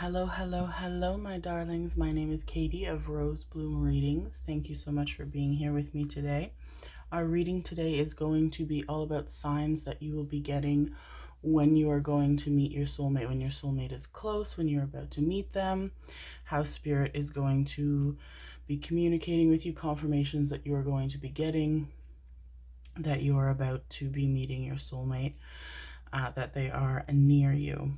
Hello, my darlings. My name is Katie of Rosebloom Readings. Thank you so much for being here with me today. Our reading today is going to be all about signs that you will be getting when you are going to meet your soulmate, when your soulmate is close, when you're about to meet them, how spirit is going to be communicating with you, confirmations that you are going to be getting, that you are about to be meeting your soulmate, that they are near you.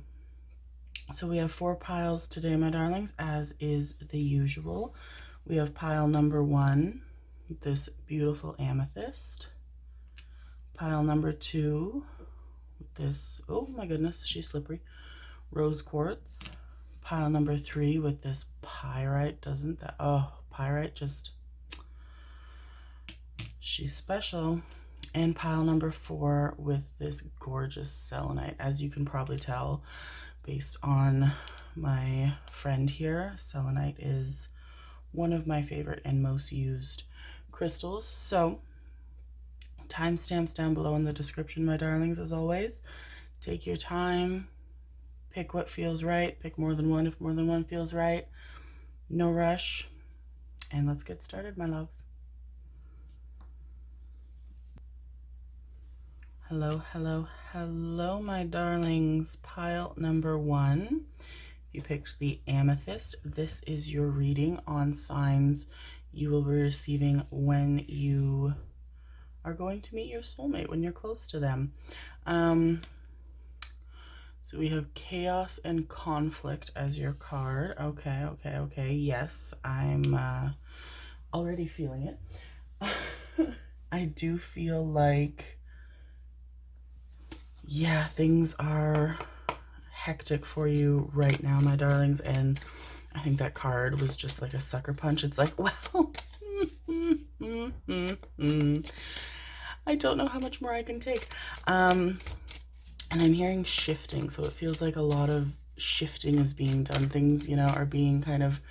So we have 4 piles today, my darlings, as is the usual. We have pile number 1, this beautiful amethyst. Pile number 2, this, oh my goodness, she's slippery, rose quartz. Pile number 3 with this pyrite, doesn't that, oh, pyrite just, she's special. And pile number 4 with this gorgeous selenite. As you can probably tell, based on my friend here, selenite is one of my favorite and most used crystals. So timestamps down below in the description, my darlings, as always. Take your time, pick what feels right, pick more than one if more than one feels right. No rush, and let's get started, my loves. Hello, my darlings. Pile number 1. You picked the amethyst. This is your reading on signs you will be receiving when you are going to meet your soulmate, when you're close to them. So we have chaos and conflict as your card. Okay. Yes, I'm already feeling it. I do feel like, yeah, things are hectic for you right now, my darlings, and I think that card was just like a sucker punch. It's like, well, I don't know how much more I can take. And I'm hearing shifting, so it feels like a lot of shifting is being done. Things, you know, are being kind of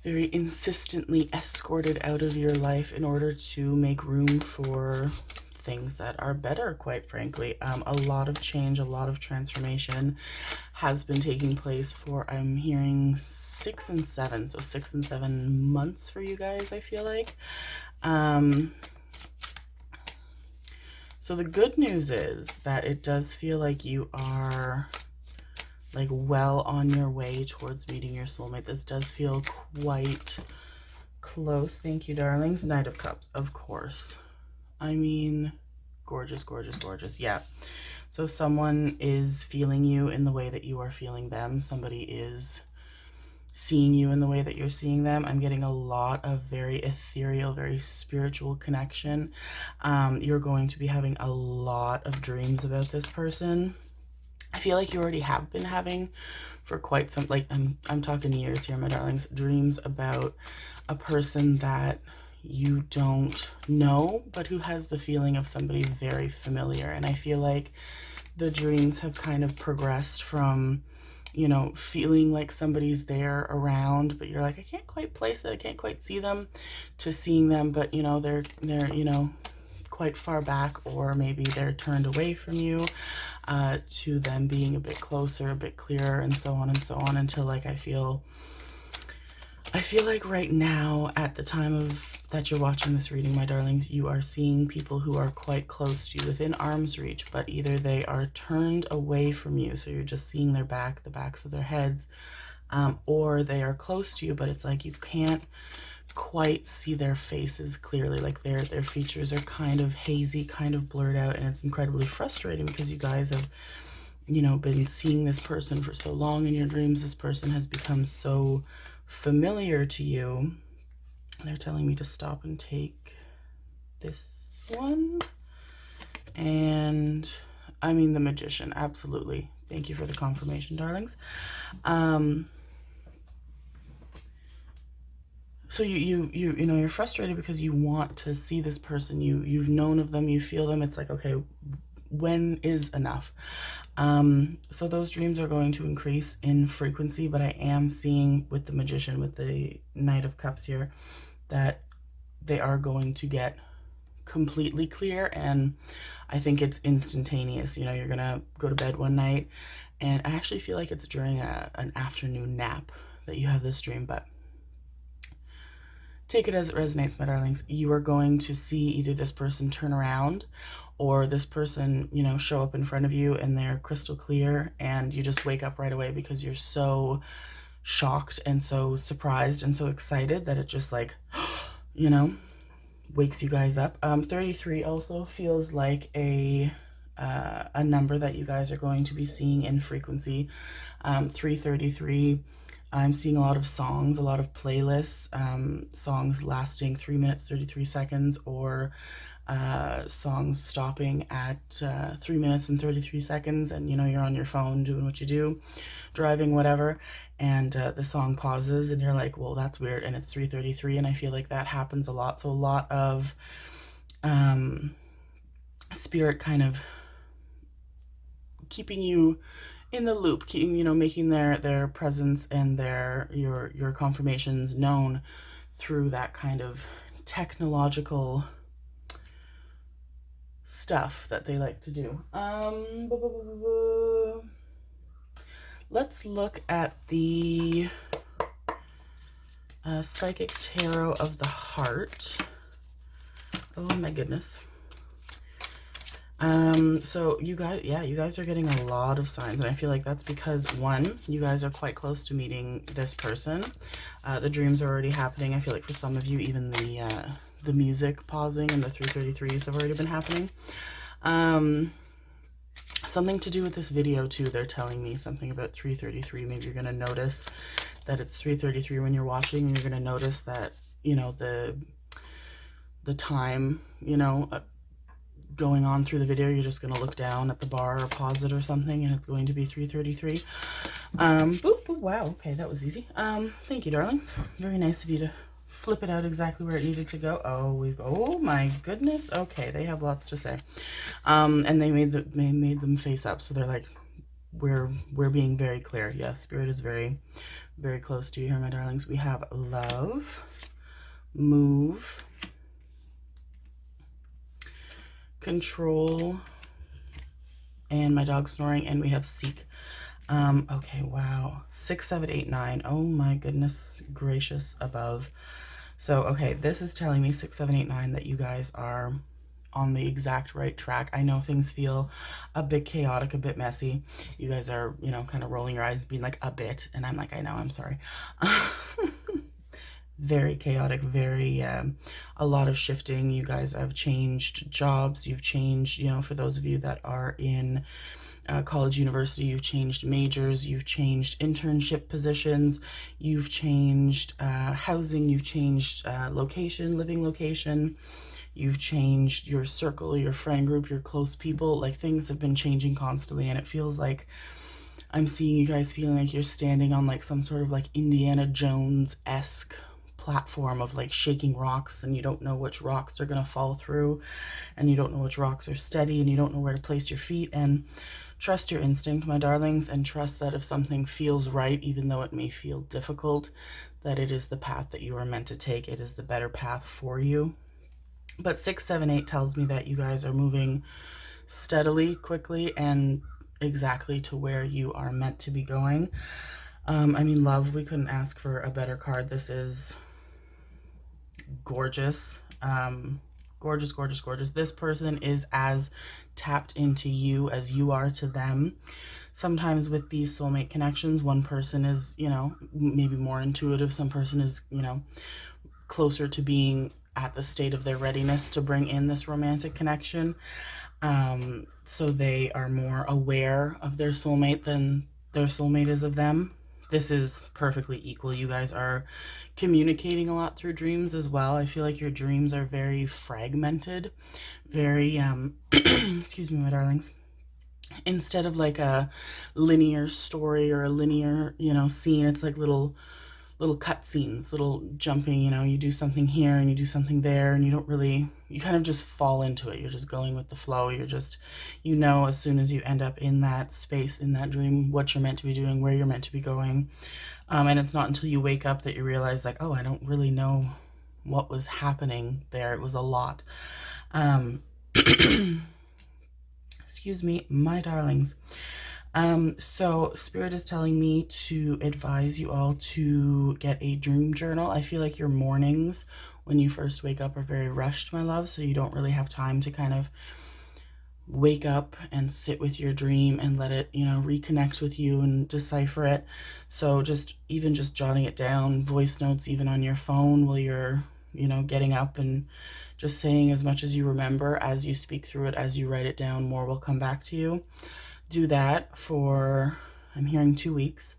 very insistently escorted out of your life in order to make room for things that are better, quite frankly. A lot of change, a lot of transformation has been taking place for, I'm hearing 6 and 7, so 6 and 7 months for you guys, I feel like. So the good news is that it does feel like you are like well on your way towards meeting your soulmate. This does feel quite close. Thank you, darlings. Knight of Cups, of course. I mean, gorgeous. Yeah. So someone is feeling you in the way that you are feeling them. Somebody is seeing you in the way that you're seeing them. I'm getting a lot of very ethereal, very spiritual connection. You're going to be having a lot of dreams about this person. I feel like you already have been having for quite some, like, I'm talking years here, my darlings, dreams about a person that you don't know, but who has the feeling of somebody very familiar. And I feel like the dreams have kind of progressed from, you know, feeling like somebody's there around, but you're like, I can't quite place it, I can't quite see them, to seeing them, but you know, they're you know, quite far back, or maybe they're turned away from you, to them being a bit closer, a bit clearer, and so on, until, like, I feel like right now, at the time of that you're watching this reading, my darlings, you are seeing people who are quite close to you, within arm's reach, but either they are turned away from you, so you're just seeing their back, the backs of their heads, or they are close to you, but it's like you can't quite see their faces clearly, like their features are kind of hazy, kind of blurred out, and it's incredibly frustrating because you guys have, you know, been seeing this person for so long in your dreams. This person has become so familiar to you. They're telling me to stop and take this one, and I mean the Magician, absolutely. Thank you for the confirmation, darlings. So you know, you're frustrated because you want to see this person. You've known of them, you feel them. It's like, okay, when is enough? So those dreams are going to increase in frequency, but I am seeing with the Magician, with the Knight of Cups here, that they are going to get completely clear, and I think it's instantaneous. You know, you're gonna go to bed one night And I actually feel like it's during an afternoon nap that you have this dream, but take it as it resonates, my darlings. You are going to see either this person turn around or this person, you know, show up in front of you and they're crystal clear, and you just wake up right away because you're so shocked and so surprised and so excited that it just like, you know, wakes you guys up. 33 also feels like a number that you guys are going to be seeing in frequency. 333, I'm seeing a lot of songs, a lot of playlists, songs lasting 3 minutes 33 seconds, or songs stopping at 3 minutes and 33 seconds, and you know, you're on your phone doing what you do, driving, whatever, and the song pauses and you're like, well, that's weird, and it's 3:33. And I feel like that happens a lot. So a lot of spirit kind of keeping you in the loop, keeping, you know, making their presence and your confirmations known through that kind of technological stuff that they like to do. Let's look at the Psychic Tarot of the Heart. Oh my goodness. So you guys are getting a lot of signs, and I feel like that's because, one, you guys are quite close to meeting this person. The dreams are already happening. I feel like for some of you, even the music pausing and the 3:33s have already been happening. Something to do with this video too. They're telling me something about 3:33. Maybe you're gonna notice that it's 3:33 when you're watching, and you're gonna notice that, you know, the time, you know, going on through the video, you're just gonna look down at the bar or pause it or something, and it's going to be 3:33. Boop, boop, wow, okay, that was easy. Thank you, darlings. Very nice of you to flip it out exactly where it needed to go. Oh my goodness. Okay, they have lots to say. And they made them face up, so they're like, we're being very clear. Yeah, spirit is very, very close to you here, my darlings. We have love, move, control, and my dog snoring, and we have seek. Okay, wow. 6, 7, 8, 9. Oh my goodness gracious above. So, okay, this is telling me 6, 7, 8, 9 that you guys are on the exact right track. I know things feel a bit chaotic, a bit messy. You guys are, you know, kind of rolling your eyes, being like, a bit, and I'm like, I know, I'm sorry. Very chaotic, very a lot of shifting. You guys have changed jobs, you've changed, you know, for those of you that are in college, university, you've changed majors, you've changed internship positions, you've changed housing, you've changed location, living location, you've changed your circle, your friend group, your close people. Like, things have been changing constantly, and it feels like I'm seeing you guys feeling like you're standing on like some sort of like Indiana Jones-esque platform of like shaking rocks, and you don't know which rocks are going to fall through, and you don't know which rocks are steady, and you don't know where to place your feet. And trust your instinct, my darlings, and trust that if something feels right, even though it may feel difficult, that it is the path that you are meant to take. It is the better path for you. But 6, 7, 8 tells me that you guys are moving steadily, quickly, and exactly to where you are meant to be going. I mean, love, we couldn't ask for a better card. This is gorgeous. Gorgeous, gorgeous, gorgeous. This person is as tapped into you as you are to them. Sometimes with these soulmate connections, one person is, you know, maybe more intuitive. Some person is, you know, closer to being at the state of their readiness to bring in this romantic connection. So they are more aware of their soulmate than their soulmate is of them. This is perfectly equal. You guys are communicating a lot through dreams as well. I feel like your dreams are very fragmented, very, excuse me, my darlings. Instead of like a linear story or a linear, you know, scene, it's like little cut scenes, little jumping, you know, you do something here and you do something there, and you don't really, you kind of just fall into it. You're just going with the flow. You're just, you know, as soon as you end up in that space, in that dream, what you're meant to be doing, where you're meant to be going. And it's not until you wake up that you realize, like, oh, I don't really know what was happening there. It was a lot. Excuse me, my darlings. So Spirit is telling me to advise you all to get a dream journal. I feel like your mornings when you first wake up are very rushed, my love, so you don't really have time to kind of wake up and sit with your dream and let it, reconnect with you and decipher it. So just jotting it down, voice notes even on your phone while you're, getting up, and just saying as much as you remember as you speak through it, as you write it down, more will come back to you. Do that for, I'm hearing 2 weeks,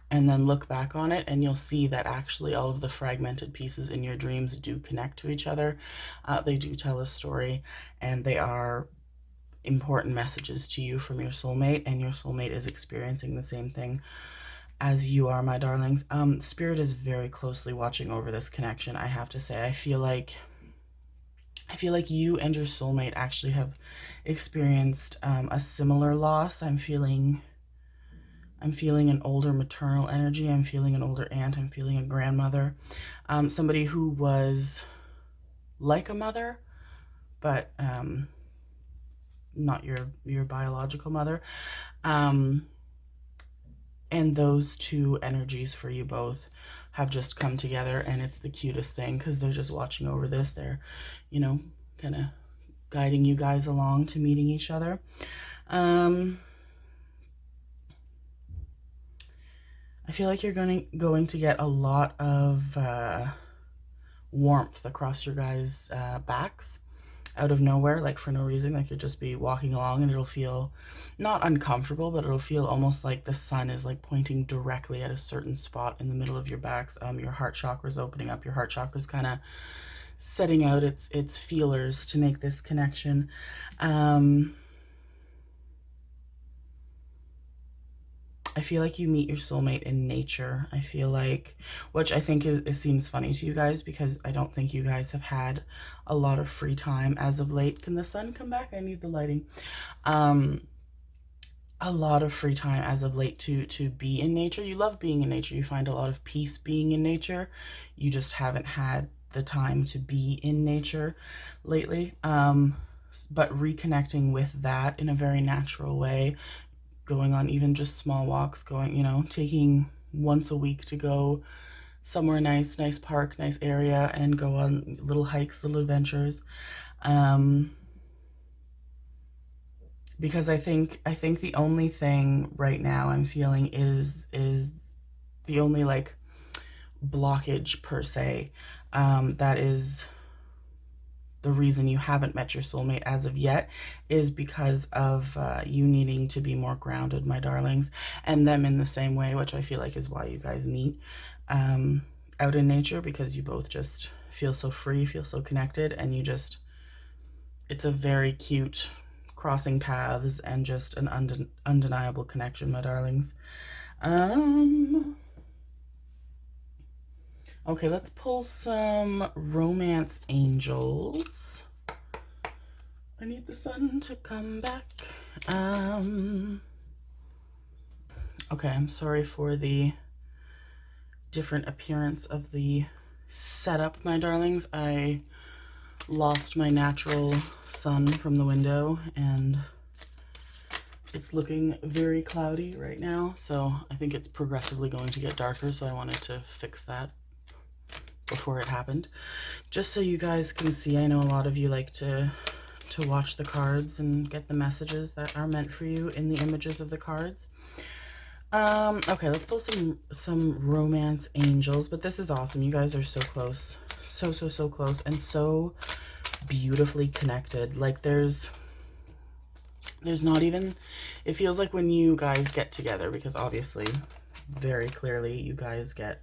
and then look back on it and you'll see that actually all of the fragmented pieces in your dreams do connect to each other. They do tell a story, and they are important messages to you from your soulmate, and your soulmate is experiencing the same thing as you are, my darlings. Spirit is very closely watching over this connection, I have to say. I feel like you and your soulmate actually have experienced a similar loss. I'm feeling an older maternal energy. I'm feeling an older aunt. I'm feeling a grandmother. Somebody who was like a mother, but not your biological mother. And those two energies for you both have just come together, and it's the cutest thing because they're just watching over this. They're, kind of guiding you guys along to meeting each other. I feel like you're going to get a lot of warmth across your guys' backs out of nowhere, like for no reason. Like you'll just be walking along and it'll feel not uncomfortable, but it'll feel almost like the sun is like pointing directly at a certain spot in the middle of your backs. Your heart chakra is opening up. Your heart chakra is kind of setting out its feelers to make this connection. I feel like you meet your soulmate in nature. I feel like, which I think it seems funny to you guys because I don't think you guys have had a lot of free time as of late. Can the sun come back? I need the lighting. A lot of free time as of late to be in nature. You love being in nature. You find a lot of peace being in nature. You just haven't had the time to be in nature lately. But reconnecting with that in a very natural way, going on even just small walks, taking once a week to go somewhere nice park, nice area, and go on little hikes, little adventures. Because I think the only thing right now I'm feeling is the only like blockage per se, that is the reason you haven't met your soulmate as of yet, is because of you needing to be more grounded, my darlings, and them in the same way, which I feel like is why you guys meet out in nature, because you both just feel so free, feel so connected, and it's a very cute crossing paths and just an undeniable connection, my darlings. Okay, let's pull some romance angels. I need the sun to come back. Okay, I'm sorry for the different appearance of the setup, my darlings. I lost my natural sun from the window and it's looking very cloudy right now, so I think it's progressively going to get darker, so I wanted to fix that before it happened, just so you guys can see. I know a lot of you like to watch the cards and get the messages that are meant for you in the images of the cards. Okay, let's pull some romance angels, but this is awesome. You guys are so close, so close, and so beautifully connected. Like there's not even, it feels like when you guys get together, because obviously very clearly you guys get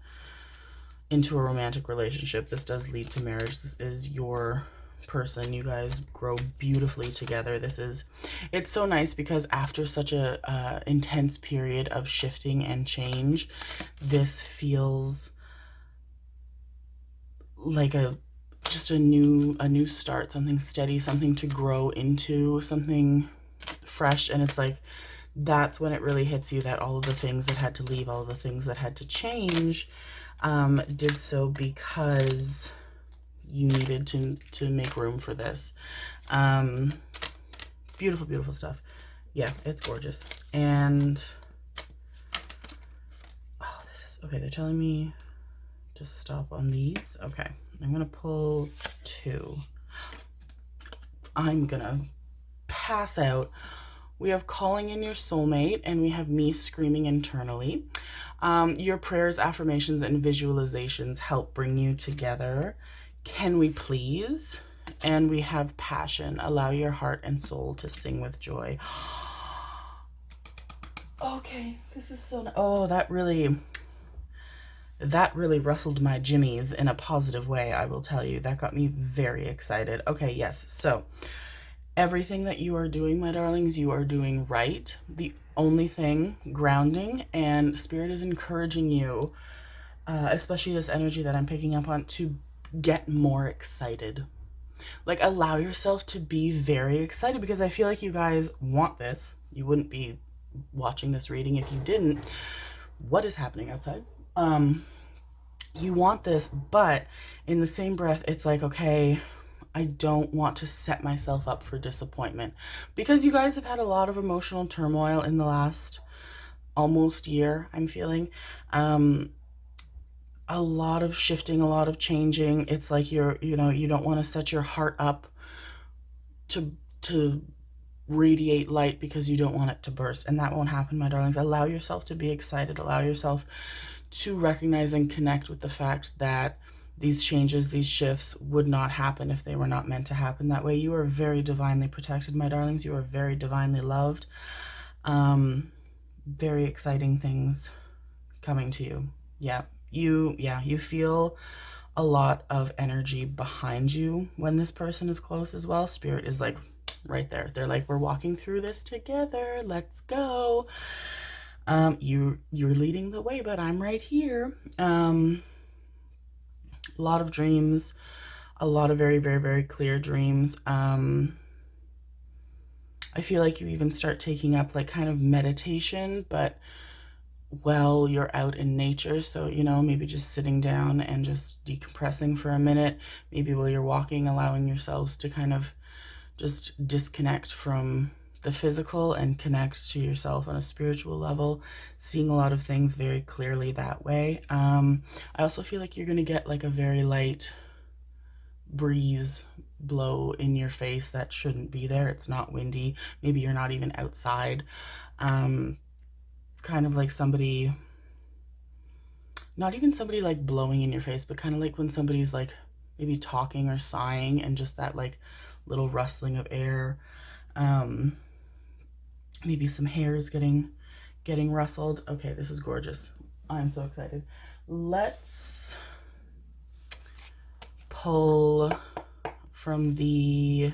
into a romantic relationship, this does lead to marriage. This is your person. You guys grow beautifully together. It's so nice because after such a intense period of shifting and change, this feels like just a new start, something steady, something to grow into, something fresh. And it's like that's when it really hits you that all of the things that had to leave, all of the things that had to change, did so because you needed to make room for this. Beautiful stuff. Yeah, it's gorgeous. And oh, this is okay. They're telling me to stop on these. Okay, I'm gonna pull 2. I'm gonna pass out. We have calling in your soulmate, and we have me screaming internally. Your prayers, affirmations, and visualizations help bring you together. Can we please? And we have passion. Allow your heart and soul to sing with joy. Okay, this is so. Oh, that really rustled my jimmies in a positive way, I will tell you. That got me very excited. Okay, yes. So everything that you are doing, my darlings, you are doing right. The only thing, grounding, and Spirit is encouraging you, especially this energy that I'm picking up on, to get more excited. Like, allow yourself to be very excited, because I feel like you guys want this. You wouldn't be watching this reading if you didn't. What is happening outside? You want this, but in the same breath, it's like, okay, I don't want to set myself up for disappointment, because you guys have had a lot of emotional turmoil in the last almost year, I'm feeling. A lot of shifting, a lot of changing. It's like you don't want to set your heart up to radiate light, because you don't want it to burst, and that won't happen, my darlings. Allow yourself to be excited. Allow yourself to recognize and connect with the fact that these changes, these shifts would not happen if they were not meant to happen that way. You are very divinely protected, my darlings. You are very divinely loved. Very exciting things coming to you. Yeah, you feel a lot of energy behind you when this person is close as well. Spirit is like right there. They're like, we're walking through this together. Let's go. You're leading the way, but I'm right here. A lot of dreams, a lot of very, very, very clear dreams. I feel like you even start taking up like kind of meditation, but while you're out in nature. So, maybe just sitting down and just decompressing for a minute. Maybe while you're walking, allowing yourselves to kind of just disconnect from the physical and connect to yourself on a spiritual level, seeing a lot of things very clearly that way. I also feel like you're going to get like a very light breeze blow in your face that shouldn't be there. It's not windy. Maybe you're not even outside. Kind of like somebody, not even somebody like blowing in your face, but kind of like when somebody's like maybe talking or sighing, and just that like little rustling of air. Maybe some hairs getting rustled. Okay, this is gorgeous. I'm so excited. Let's pull from the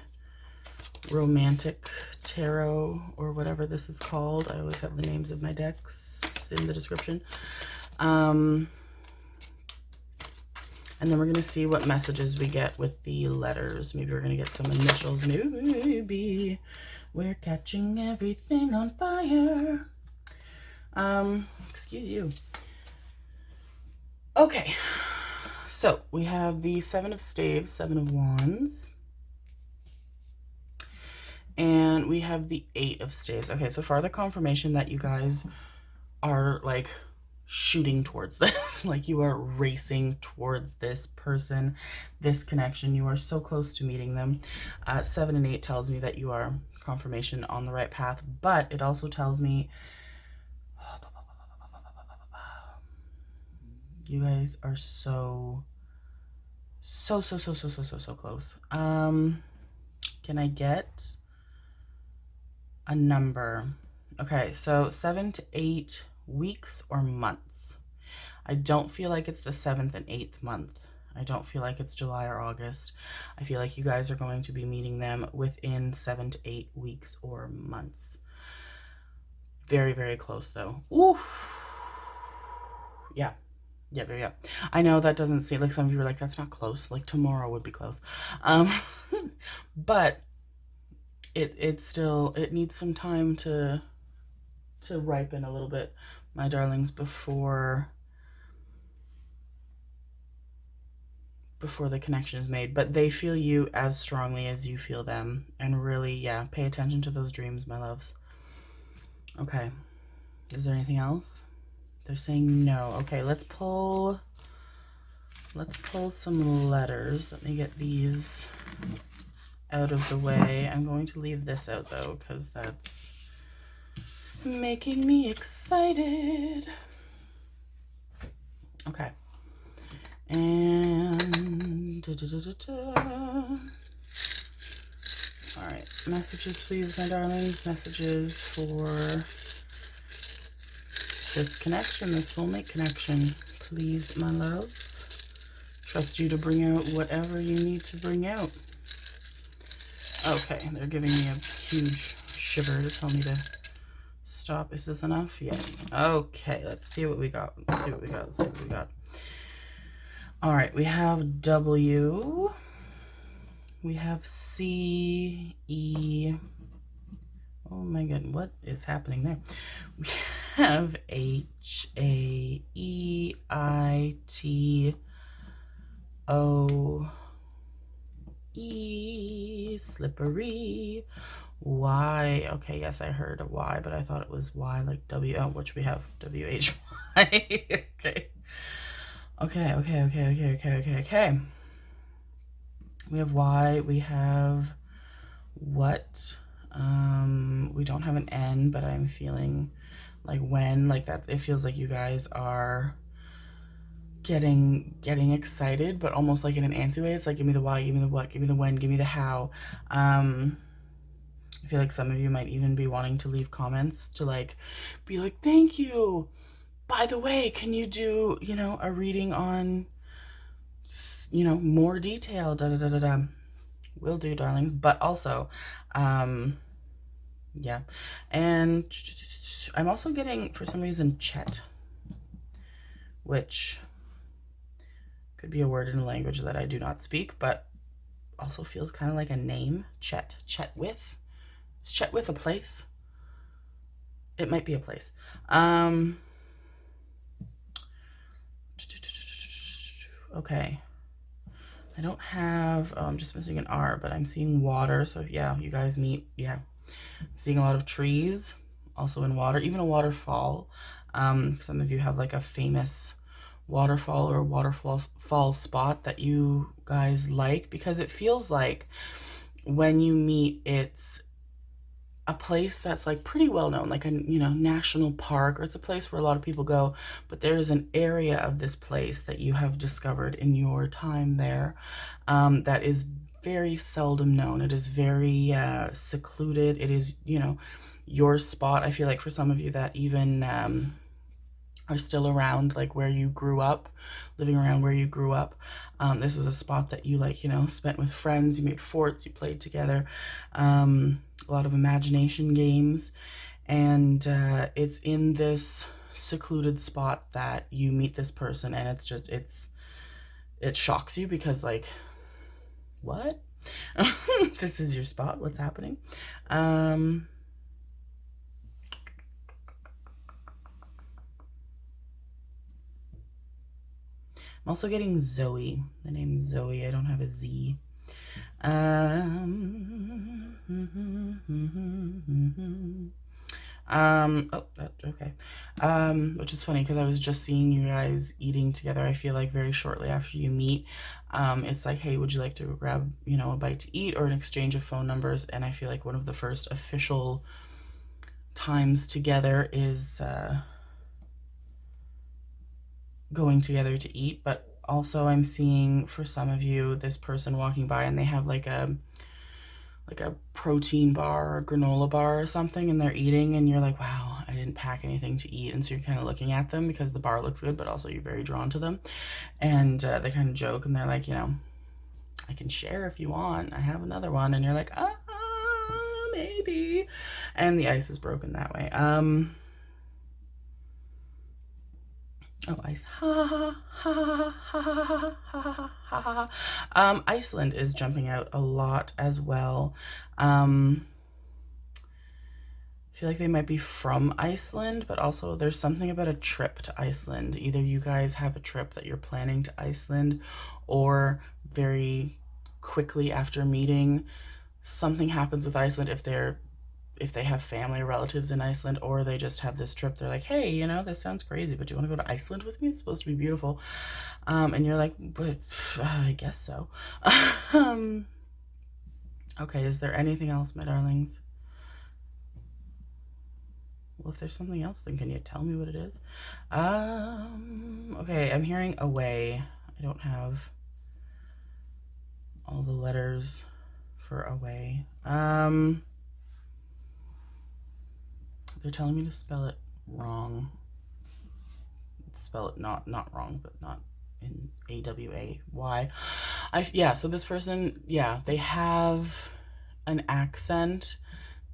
romantic tarot, or whatever this is called. I always have the names of my decks in the description. And then we're going to see what messages we get with the letters. Maybe we're going to get some initials. Maybe we're catching everything on fire. Excuse you. Okay. So we have the 7 of Staves, 7 of Wands. And we have the 8 of Staves. Okay, so further confirmation that you guys are like shooting towards this. Like, you are racing towards this person, this connection. You are so close to meeting them. 7 and 8 tells me that you are confirmation on the right path, but it also tells me you guys are so close. Can I get a number? Okay, so 7 to 8 weeks or months. I don't feel like it's the 7th and 8th month. I don't feel like it's July or August. I feel like you guys are going to be meeting them within 7 to 8 weeks or months. Very, very close though. Ooh. Yeah. Yeah. I know that doesn't seem like, some of you are like, that's not close. Like, tomorrow would be close. But it still, it needs some time to ripen a little bit, my darlings, before the connection is made. But they feel you as strongly as you feel them. And really, yeah, pay attention to those dreams, my loves. Okay. Is there anything else? They're saying no. Okay, let's pull some letters. Let me get these out of the way. I'm going to leave this out though, because that's making me excited. Okay. And all right, messages please, my darlings. Messages for this connection, this soulmate connection, please, my loves. Trust you to bring out whatever you need to bring out. Okay, they're giving me a huge shiver to tell me to stop. Is this enough? Yes. Okay, let's see what we got. Let's see what we got. Let's see what we got. All right, we have W. We have C, E. Oh my god, what is happening there? We have H, A, E, I, T, O, E, slippery, Y. Okay, yes, I heard a Y, but I thought it was Y like W, which we have W, H, Y. Okay. Okay. We have Y, we have what? We don't have an N, but I'm feeling like when, like that's, it feels like you guys are getting excited, but almost like in an antsy way. It's like, give me the why, give me the what, give me the when, give me the how. I feel like some of you might even be wanting to leave comments to like be like, thank you, by the way, can you do, you know, a reading on, you know, more detail, da da da da da. Will do, darlings. But also yeah, and I'm also getting, for some reason, Chet, which could be a word in a language that I do not speak, but also feels kind of like a name. Chet. Chetwyth. Is Chetwyth a place? It might be a place. Okay. I don't have, oh, I'm just missing an R, but I'm seeing water. So if, yeah, you guys meet, yeah. I'm seeing a lot of trees, also in water, even a waterfall. Some of you have like a famous waterfall or waterfall spot that you guys like, because it feels like when you meet, it's a place that's like pretty well known, like a, you know, national park, or it's a place where a lot of people go, but there's an area of this place that you have discovered in your time there that is very seldom known. It is very secluded. It is, you know, your spot. I feel like for some of you that even are still around, like where you grew up, living around where you grew up. This was a spot that you, like, you know, spent with friends, you made forts, you played together, a lot of imagination games, and it's in this secluded spot that you meet this person, and it's just, it shocks you because, like, what? This is your spot, what's happening? I'm also getting Zoe, the name Zoe. I don't have a Z. Oh, okay. Which is funny because I was just seeing you guys eating together. I feel like very shortly after you meet, it's like, hey, would you like to grab, you know, a bite to eat, or an exchange of phone numbers? And I feel like one of the first official times together is going together to eat. But also I'm seeing, for some of you, this person walking by and they have like a protein bar or granola bar or something, and they're eating, and you're like, wow, I didn't pack anything to eat. And so you're kind of looking at them because the bar looks good, but also you're very drawn to them. And they kind of joke, and they're like, you know, I can share if you want, I have another one. And you're like, maybe. And the ice is broken that way. Oh, ice. Ha ha ha ha ha ha ha. Iceland is jumping out a lot as well. I feel like they might be from Iceland, but also there's something about a trip to Iceland. Either you guys have a trip that you're planning to Iceland, or very quickly after meeting, something happens with Iceland. if they have family or relatives in Iceland, or they just have this trip. They're like, hey, you know, this sounds crazy, but do you want to go to Iceland with me? It's supposed to be beautiful. And you're like, but I guess so. Okay, is there anything else, my darlings? Well, if there's something else, then can you tell me what it is? Okay, I'm hearing away. I don't have all the letters for away. They're telling me to spell it wrong. Spell it not wrong, but not in A-W-A-Y. Yeah, so this person, yeah, they have an accent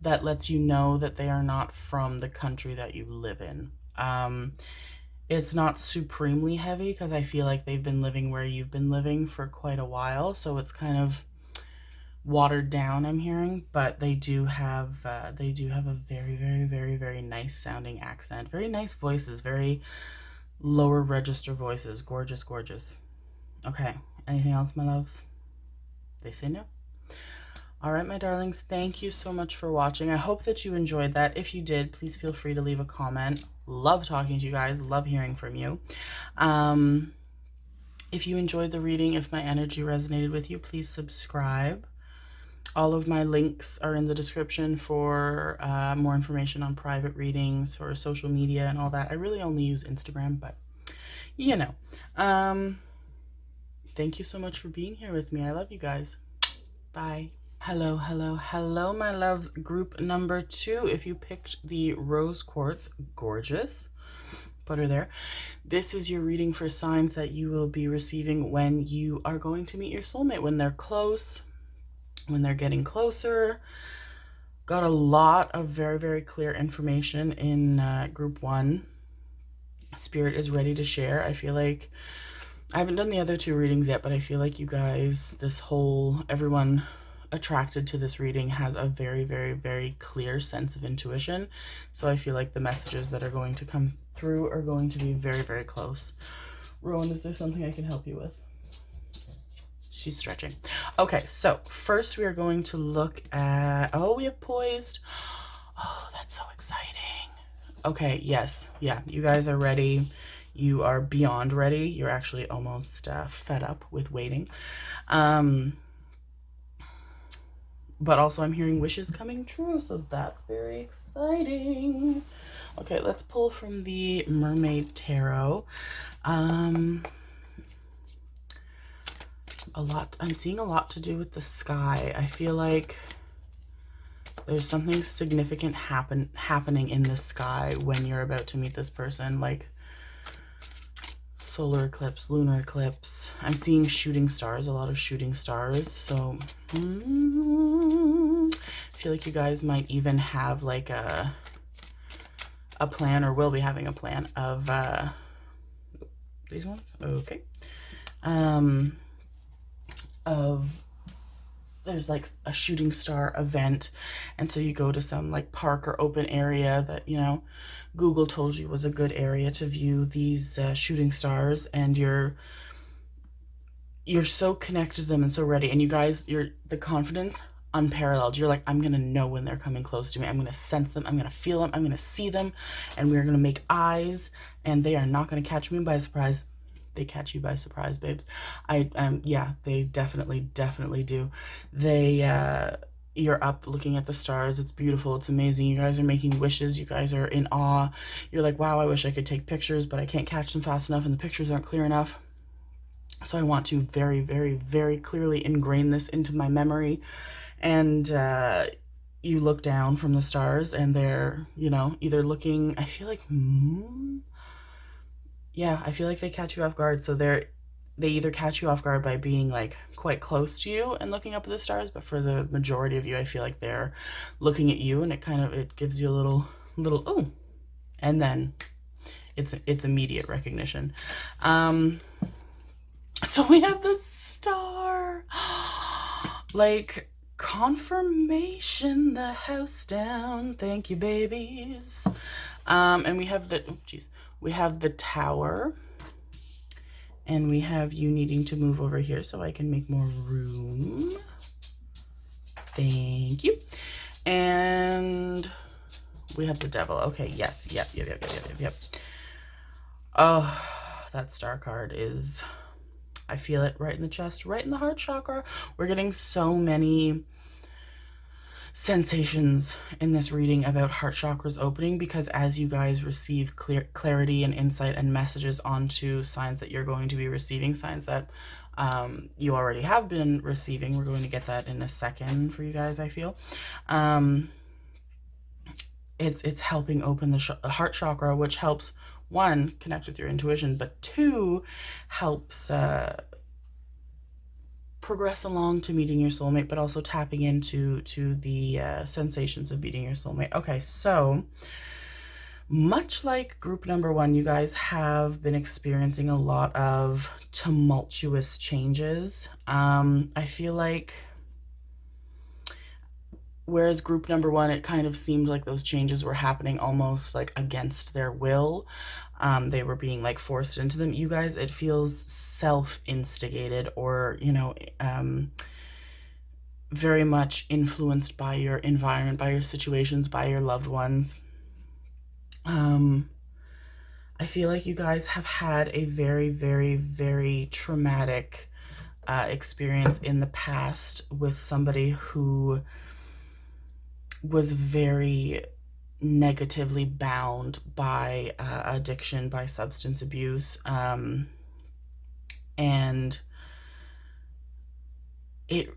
that lets you know that they are not from the country that you live in. It's not supremely heavy because I feel like they've been living where you've been living for quite a while, so it's kind of watered down, I'm hearing, but they do have a very, very, very, very nice sounding accent, very nice voices, very lower register voices. Gorgeous, gorgeous. Okay, anything else, my loves? They say no. All right, my darlings, thank you so much for watching. I hope that you enjoyed that. If you did, please feel free to leave a comment. Love talking to you guys, love hearing from you. If you enjoyed the reading, if my energy resonated with you, please subscribe. All of my links are in the description for more information on private readings or social media and all that. I really only use Instagram, but you know. Thank you so much for being here with me. I love you guys. Bye. Hello, hello, hello, my loves. Group number 2. If you picked the rose quartz, gorgeous. Put her there. This is your reading for signs that you will be receiving when you are going to meet your soulmate, when they're close, when they're getting closer. Got a lot of very, very clear information in group 1. Spirit is ready to share. I feel like I haven't done the other 2 readings yet, but I feel like you guys, everyone attracted to this reading has a very, very, very clear sense of intuition. So I feel like the messages that are going to come through are going to be very, very close. Rowan, is there something I can help you with? She's stretching. Okay, so first we are going to look at, oh, we have poised. Oh, that's so exciting. Okay, yes, yeah, you guys are ready. You are beyond ready. You're actually almost fed up with waiting. But also I'm hearing wishes coming true, so that's very exciting. Okay, let's pull from the Mermaid Tarot. I'm seeing a lot to do with the sky. I feel like there's something significant happening in the sky when you're about to meet this person, like solar eclipse, lunar eclipse. I'm seeing shooting stars, a lot of shooting stars. So I feel like you guys might even have like a plan, or will be having a plan of these ones. Okay. There's like a shooting star event, and so you go to some like park or open area that, you know, Google told you was a good area to view these shooting stars, and you're so connected to them and so ready, and you guys, the confidence unparalleled. You're like, I'm gonna know when they're coming close to me. I'm gonna sense them, I'm gonna feel them, I'm gonna see them, and we're gonna make eyes, and they are not gonna catch me by surprise. They catch you by surprise, babes. Yeah, they definitely do. You're up looking at the stars. It's beautiful. It's amazing. You guys are making wishes. You guys are in awe. You're like, wow, I wish I could take pictures, but I can't catch them fast enough, and the pictures aren't clear enough. So I want to very, very, very clearly ingrain this into my memory. And you look down from the stars, and they're, you know, either looking, I feel like yeah, I feel like they catch you off guard. So they either catch you off guard by being like quite close to you and looking up at the stars, but for the majority of you, I feel like they're looking at you, and it gives you a little oh, and then it's immediate recognition. So we have the star, like confirmation, the house down. Thank you, babies. And we have we have the tower, and we have you needing to move over here so I can make more room. Thank you. And we have the devil. Okay, yes. Yep. Oh, that star card is, I feel it right in the chest, right in the heart chakra. We're getting so many sensations in this reading about heart chakras opening, because as you guys receive clarity and insight and messages onto signs that you're going to be receiving, signs that you already have been receiving, we're going to get that in a second for you guys, I feel. It's helping open the heart chakra, which helps, one, connect with your intuition, but two, helps progress along to meeting your soulmate, but also tapping into the sensations of meeting your soulmate. Okay, so much like group number one, you guys have been experiencing a lot of tumultuous changes. I feel like, whereas group number one, it kind of seemed like those changes were happening almost like against their will. They were being like forced into them. You guys, it feels self-instigated, or, you know, very much influenced by your environment, by your situations, by your loved ones. I feel like you guys have had a very, very, very traumatic experience in the past with somebody who was very negatively bound by addiction, by substance abuse, and it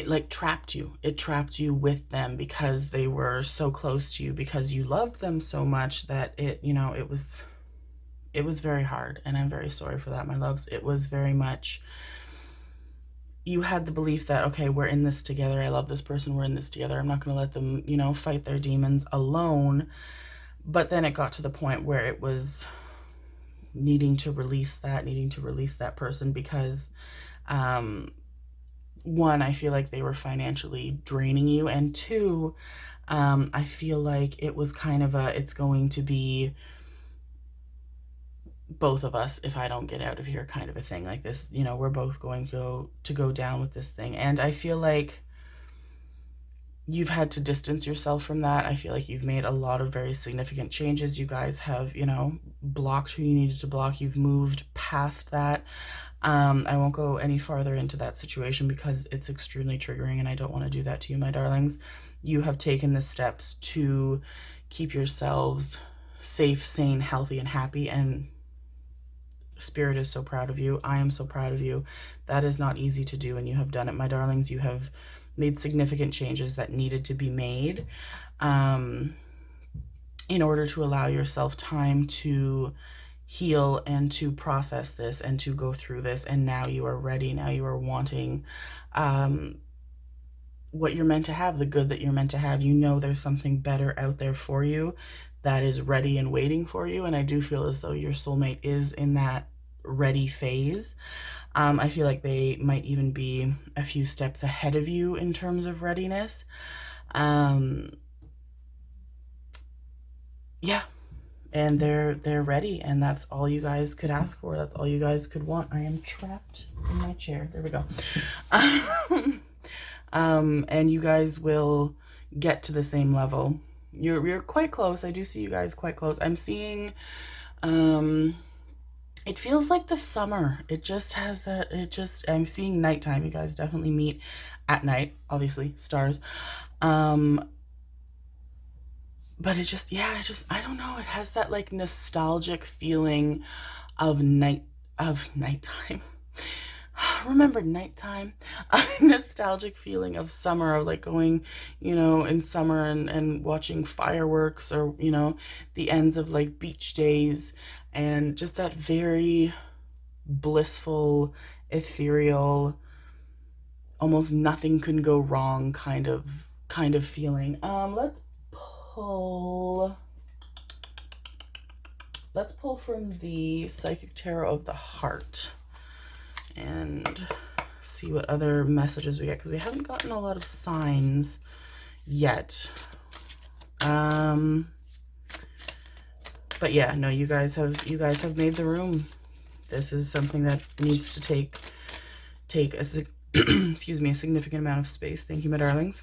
like trapped you. It trapped you with them because they were so close to you, because you loved them so much that it, you know, it was very hard. And I'm very sorry for that, my loves. It was very much, you had the belief that, okay, we're in this together. I love this person. We're in this together. I'm not going to let them, you know, fight their demons alone. But then it got to the point where it was needing to release that person, because, one, I feel like they were financially draining you. And two, I feel like it was kind of it's going to be both of us if I don't get out of here kind of a thing, like this, you know, we're both going to go down with this thing. And I feel like you've had to distance yourself from that. I feel like you've made a lot of very significant changes. You guys have, you know, blocked who you needed to block. You've moved past that. I won't go any farther into that situation because it's extremely triggering and I don't want to do that to you, my darlings. You have taken the steps to keep yourselves safe, sane, healthy, and happy, and Spirit is so proud of you. I am so proud of you. That is not easy to do, and you have done it, my darlings. You have made significant changes that needed to be made in order to allow yourself time to heal and to process this and to go through this. And now you are ready. Now you are wanting what you're meant to have, the good that you're meant to have. You know there's something better out there for you that is ready and waiting for you. And I do feel as though your soulmate is in that ready phase. I feel like they might even be a few steps ahead of you in terms of readiness. Yeah. And they're ready, and that's all you guys could ask for. That's all you guys could want. I am trapped in my chair. There we go. And you guys will get to the same level. You're quite close. I do see you guys quite close. I'm seeing, it feels like the summer. It just has that, I'm seeing nighttime. You guys definitely meet at night, obviously, stars. But it just, yeah, I don't know. It has that like nostalgic feeling of nighttime. Remember nighttime? A nostalgic feeling of summer, of like going, you know, in summer and watching fireworks, or, you know, the ends of like beach days, and just that very blissful, ethereal, almost nothing can go wrong kind of feeling. Let's pull from the Psychic Tarot of the Heart and see what other messages we get, because we haven't gotten a lot of signs yet. But yeah, no, you guys have made the room. This is something that needs to take a excuse me, a significant amount of space. Thank you, my darlings,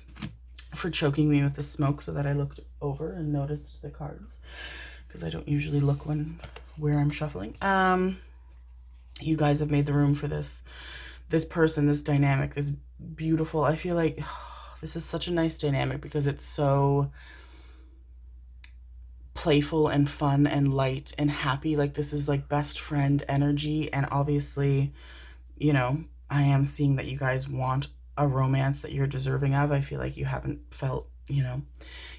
for choking me with the smoke so that I looked over and noticed the cards, because I don't usually look where I'm shuffling. You guys have made the room for this person, this dynamic, this beautiful, I feel like this is such a nice dynamic because it's so playful and fun and light and happy. Like, this is like best friend energy. And obviously, you know, I am seeing that you guys want a romance that you're deserving of. I feel like you haven't felt, you know,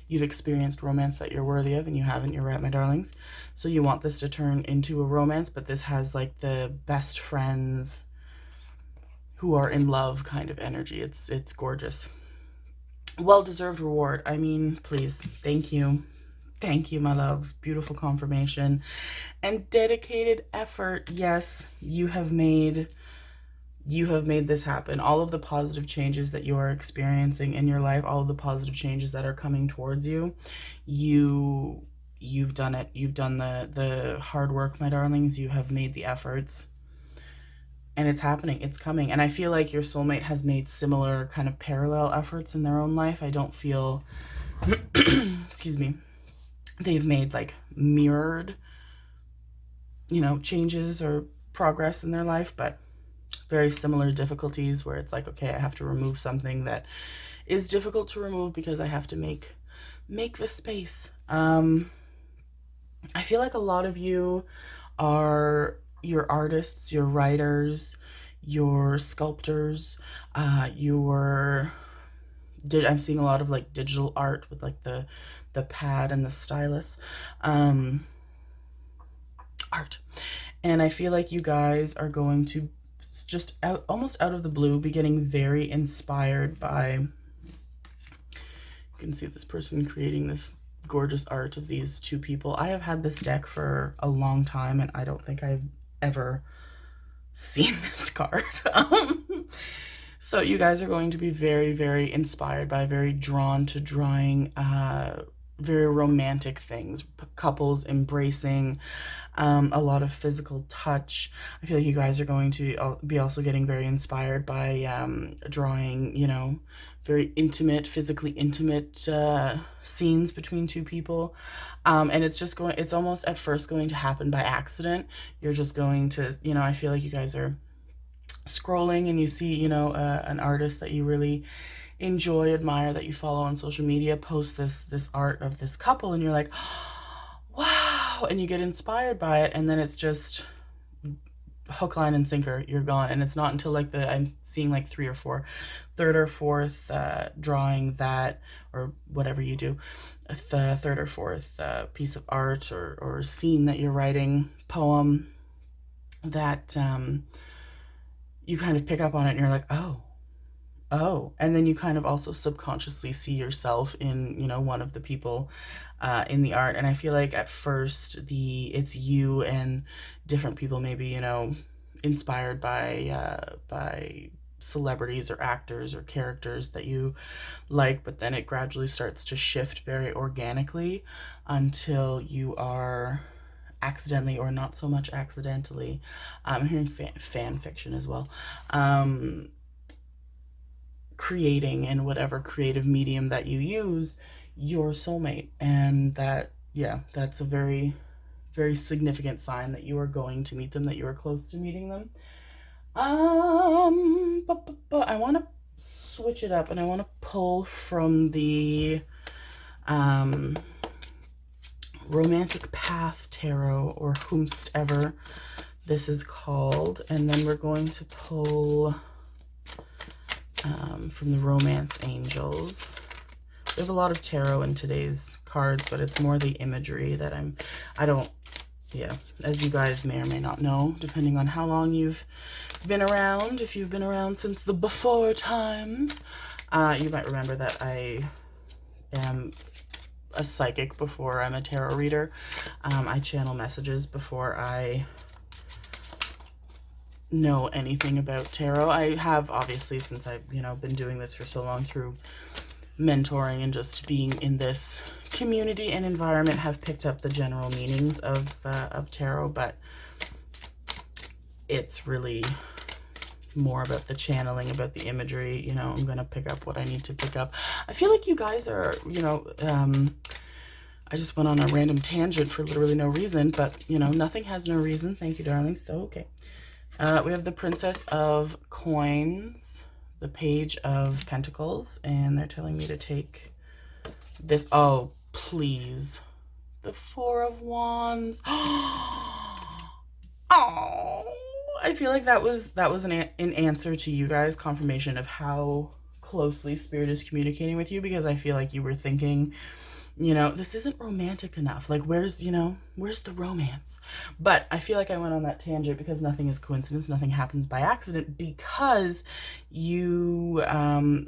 you've experienced romance that you're worthy of, and you haven't. You're right, my darlings. So you want this to turn into a romance, but this has like the best friends who are in love kind of energy. It's gorgeous. Well-deserved reward. I mean, please. Thank you. Thank you, my loves. Beautiful confirmation and dedicated effort. Yes, you have made this happen. All of the positive changes that you are experiencing in your life, all of the positive changes that are coming towards you, you've done it. You've done the hard work, my darlings. You have made the efforts. And it's happening. It's coming. And I feel like your soulmate has made similar kind of parallel efforts in their own life. I don't feel, excuse me, they've made like mirrored, you know, changes or progress in their life, but very similar difficulties where it's like, okay, I have to remove something that is difficult to remove because I have to make the space. I feel like a lot of you are your artists, your writers, your sculptors, I'm seeing a lot of like digital art with like the pad and the stylus art. And I feel like you guys are going to just almost out of the blue be getting very inspired by, you can see this person creating this gorgeous art of these two people. I have had this deck for a long time and I don't think I've ever seen this card. So you guys are going to be very, very inspired by, very drawn to drawing very romantic things, couples embracing, a lot of physical touch. I feel like you guys are going to be also getting very inspired by drawing, you know, very intimate, physically intimate scenes between two people. And it's almost at first going to happen by accident. You're just going to, you know, I feel like you guys are scrolling and you see, you know, an artist that you really enjoy, admire, that you follow on social media, post this art of this couple, and you're like, wow, and you get inspired by it, and then it's just hook, line, and sinker, you're gone. And it's not until like I'm seeing like third or fourth drawing that, or whatever you do, the third or fourth piece of art or scene that you're writing, poem, that you kind of pick up on it and you're like, oh, and then you kind of also subconsciously see yourself in, you know, one of the people in the art. And I feel like at first it's you and different people, maybe, you know, inspired by celebrities or actors or characters that you like, but then it gradually starts to shift very organically until you are accidentally, or not so much accidentally, I'm hearing fan fiction as well, creating, in whatever creative medium that you use, your soulmate. And that, yeah, that's a very, very significant sign that you are going to meet them, that you are close to meeting them. But I want to switch it up, and I want to pull from the Romantic Path Tarot, or whomstever this is called, and then we're going to pull from the Romance Angels. We have a lot of tarot in today's cards, but it's more the imagery that yeah, as you guys may or may not know, depending on how long you've been around. If you've been around since the before times, you might remember that I am a psychic before I'm a tarot reader. I channel messages before I know anything about tarot. I have, obviously, since I've, you know, been doing this for so long, through mentoring and just being in this community and environment, have picked up the general meanings of tarot, but it's really more about the channeling, about the imagery. You know, I'm going to pick up what I need to pick up. I feel like you guys are, you know, I just went on a random tangent for literally no reason, but, you know, nothing has no reason. Thank you, darlings. So, okay. We have the Princess of Coins, the Page of Pentacles, and they're telling me to take this. Oh, please. The Four of Wands. Oh, I feel like that was an answer to you guys, confirmation of how closely Spirit is communicating with you, because I feel like you were thinking, you know, this isn't romantic enough. Like, where's, you know, where's the romance? But I feel like I went on that tangent because nothing is coincidence. Nothing happens by accident, because you,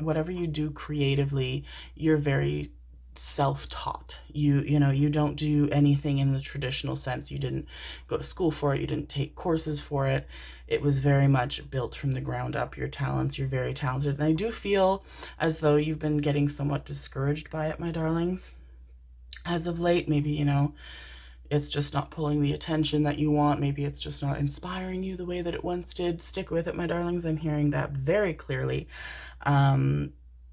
whatever you do creatively, you're very self-taught. You know, you don't do anything in the traditional sense. You didn't go to school for it. You didn't take courses for it. It was very much built from the ground up. Your talents, you're very talented. And I do feel as though you've been getting somewhat discouraged by it, my darlings, as of late. Maybe, you know, it's just not pulling the attention that you want. Maybe it's just not inspiring you the way that it once did. Stick with it, my darlings. I'm hearing that very clearly.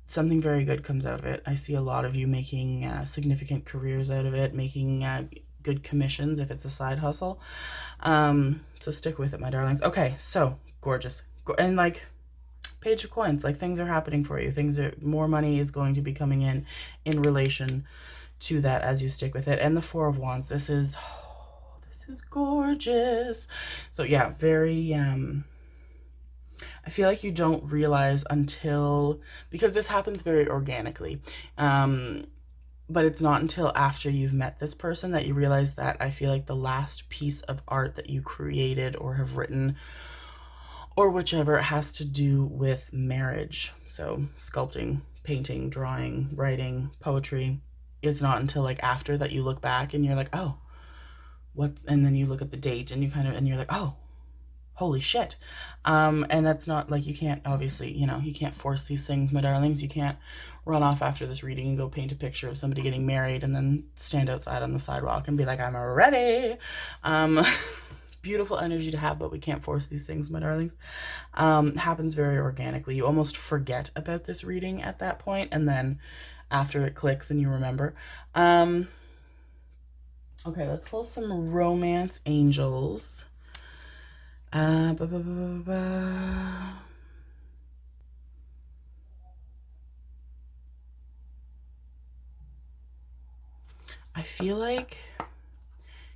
Something very good comes out of it. I see a lot of you making significant careers out of it, making good commissions if it's a side hustle. So stick with it, my darlings. Okay, so gorgeous. And like, Page of Coins, like, things are happening for you. More money is going to be coming in relation to that as you stick with it. And the Four of Wands, this is gorgeous. So yeah, very, I feel like you don't realize until, because this happens very organically, but it's not until after you've met this person that you realize that I feel like the last piece of art that you created or have written, or whichever, has to do with marriage. So sculpting, painting, drawing, writing, poetry. It's not until like after that you look back and you're like, oh, what? And then you look at the date and you're like, oh, holy shit. And that's not like, you can't, obviously, you know, you can't force these things, my darlings. You can't run off after this reading and go paint a picture of somebody getting married and then stand outside on the sidewalk and be like, I'm ready. Beautiful energy to have, but we can't force these things, my darlings. Happens very organically. You almost forget about this reading at that point, and then after it clicks and you remember. Okay, let's pull some romance angels. I feel like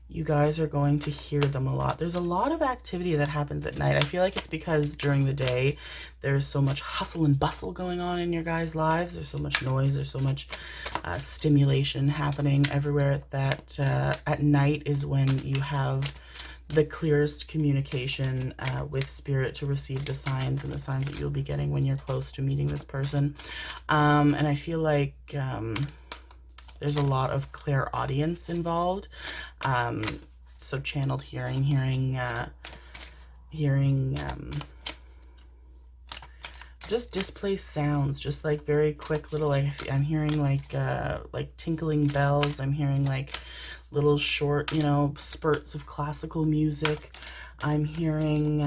you guys are going to hear them a lot. There's a lot of activity that happens at night. I feel like it's because during the day, there's so much hustle and bustle going on in your guys' lives. There's so much noise. There's so much stimulation happening everywhere, that at night is when you have the clearest communication with Spirit to receive the signs and the signs that you'll be getting when you're close to meeting this person. And I feel like there's a lot of clairaudience involved. So channeled hearing, just displaced sounds, just like very quick little, like, I'm hearing like tinkling bells. I'm hearing like little short, you know, spurts of classical music. I'm hearing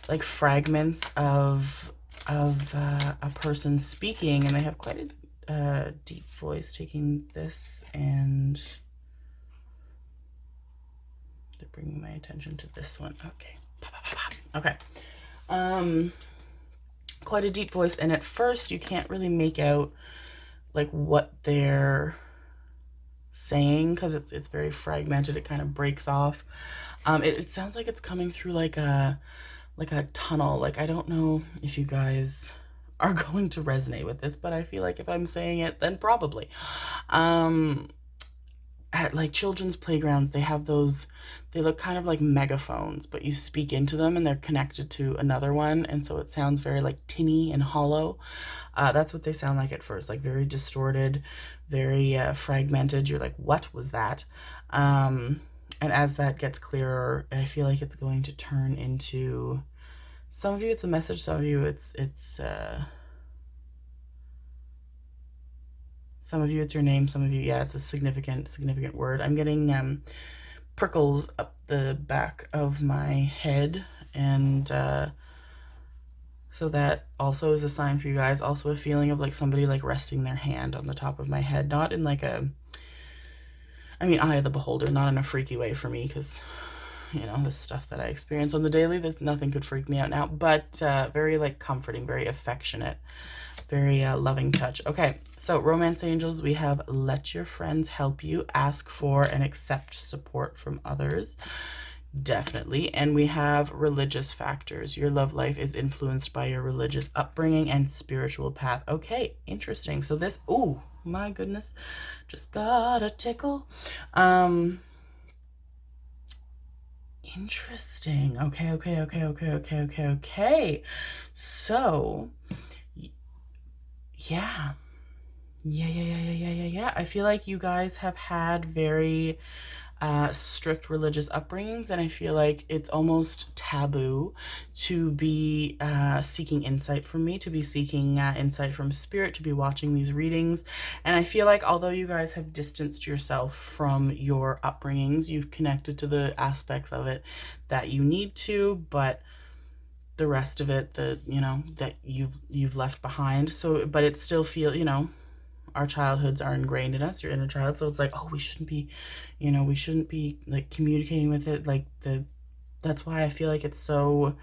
like fragments of a person speaking, and they have quite a deep voice. Taking this, and they're bringing my attention to this one. Okay. Okay. Quite a deep voice, and at first you can't really make out like what they're saying, because it's very fragmented. It kind of breaks off. It sounds like it's coming through like a tunnel. Like, I don't know if you guys are going to resonate with this, but I feel like if I'm saying it, then probably. At like children's playgrounds, they have those, they look kind of like megaphones, but you speak into them and they're connected to another one, and so it sounds very like tinny and hollow. That's what they sound like at first, like very distorted, very fragmented. You're like, what was that? And as that gets clearer, I feel like it's going to turn into, some of you it's a message, some of you some of you it's your name, some of you, yeah, it's a significant word. I'm getting prickles up the back of my head, And so that also is a sign for you guys. Also a feeling of like somebody like resting their hand on the top of my head, not in like a, I mean, eye of the beholder, not in a freaky way for me, because, you know, the stuff that I experience on the daily, there's nothing could freak me out now, but very like comforting, very affectionate, very loving touch. Okay, so romance angels, we have let your friends help you, ask for and accept support from others. Definitely. And we have religious factors. Your love life is influenced by your religious upbringing and spiritual path. Okay, interesting. So this, oh my goodness, just got a tickle. Interesting. Okay. So, yeah. Yeah. I feel like you guys have had very strict religious upbringings, and I feel like it's almost taboo to be seeking insight from me, to be seeking insight from spirit, to be watching these readings. And I feel like although you guys have distanced yourself from your upbringings, you've connected to the aspects of it that you need to, but the rest of it, the, you know, that you've left behind. So, but it still feel, you know, our childhoods are ingrained in us, your inner child. So it's like, oh, we shouldn't be, you know, we shouldn't be like communicating with it. Like that's why I feel like it's so,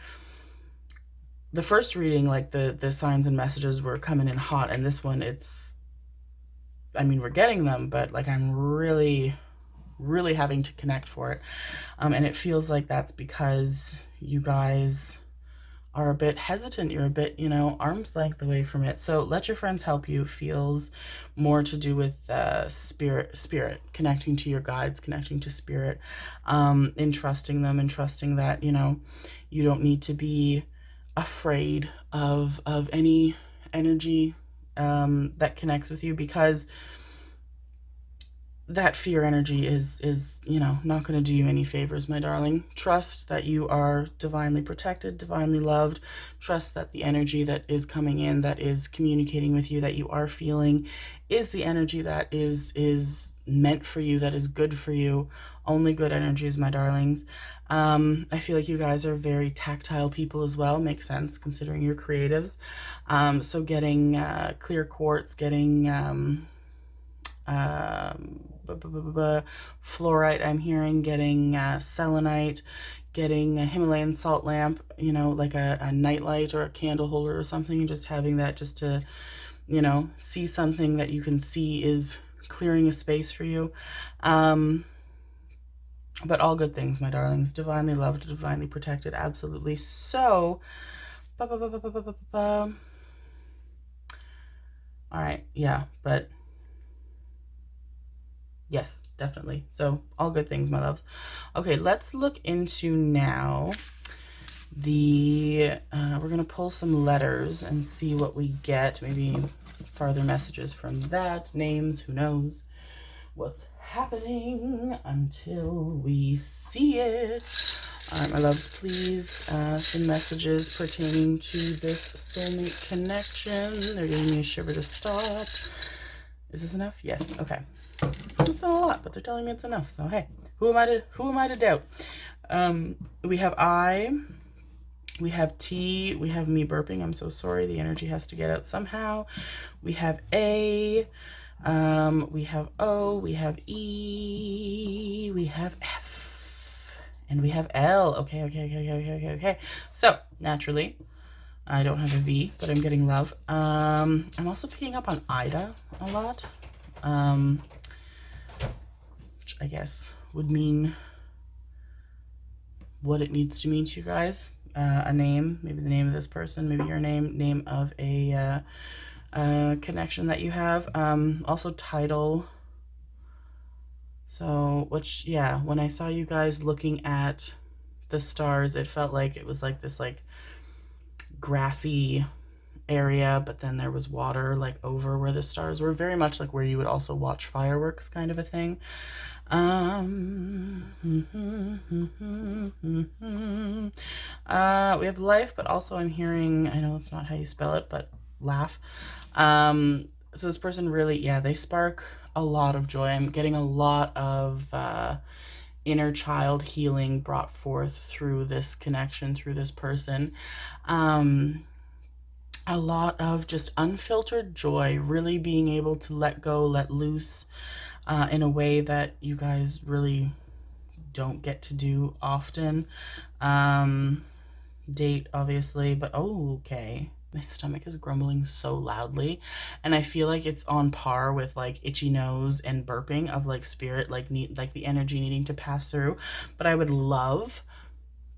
the first reading, like the signs and messages were coming in hot. And this one, it's, I mean, we're getting them, but like, I'm really having to connect for it. And it feels like that's because you guys are a bit hesitant, you're a bit, you know, arm's length away from it. So let your friends help you feels more to do with spirit, connecting to your guides, connecting to spirit, entrusting them and trusting that, you know, you don't need to be afraid of any energy that connects with you, because that fear energy is, you know, not going to do you any favors, my darling. Trust that you are divinely protected, divinely loved. Trust that the energy that is coming in, that is communicating with you, that you are feeling, is the energy that is meant for you, that is good for you. Only good energies, my darlings. I feel like you guys are very tactile people as well. Makes sense considering you're creatives. So getting clear quartz, getting fluorite, I'm hearing, getting selenite, getting a Himalayan salt lamp, you know, like a nightlight or a candle holder or something, and just having that just to, you know, see something that you can see is clearing a space for you. But all good things, my darlings. Divinely loved, divinely protected, absolutely. So, all right, yeah, but yes, definitely. So all good things, my loves. Okay, let's look into now the, we're going to pull some letters and see what we get. Maybe farther messages from that. Names, who knows what's happening until we see it. My loves, please, some messages pertaining to this soulmate connection. They're giving me a shiver to stop. Is this enough? Yes. Okay. It's not a lot, but they're telling me it's enough. So hey, who am I to doubt? We have I, we have T, we have me burping. I'm so sorry. The energy has to get out somehow. We have A, we have O, we have E, we have F, and we have L. Okay. So naturally, I don't have a V, but I'm getting love. I'm also picking up on Ida a lot. Which I guess would mean what it needs to mean to you guys. A name, maybe the name of this person, maybe your name of a connection that you have. Also title. So, which, yeah, when I saw you guys looking at the stars, it felt like it was like this like grassy area, but then there was water like over where the stars were, very much like where you would also watch fireworks, kind of a thing. We have life, but also I'm hearing, I know it's not how you spell it, but laugh. So this person really, yeah, they spark a lot of joy. I'm getting a lot of inner child healing brought forth through this connection, through this person. A lot of just unfiltered joy, really being able to let go, let loose, in a way that you guys really don't get to do often. Date, obviously, but okay. My stomach is grumbling so loudly, and I feel like it's on par with like itchy nose and burping of like spirit, like the energy needing to pass through. But I would love,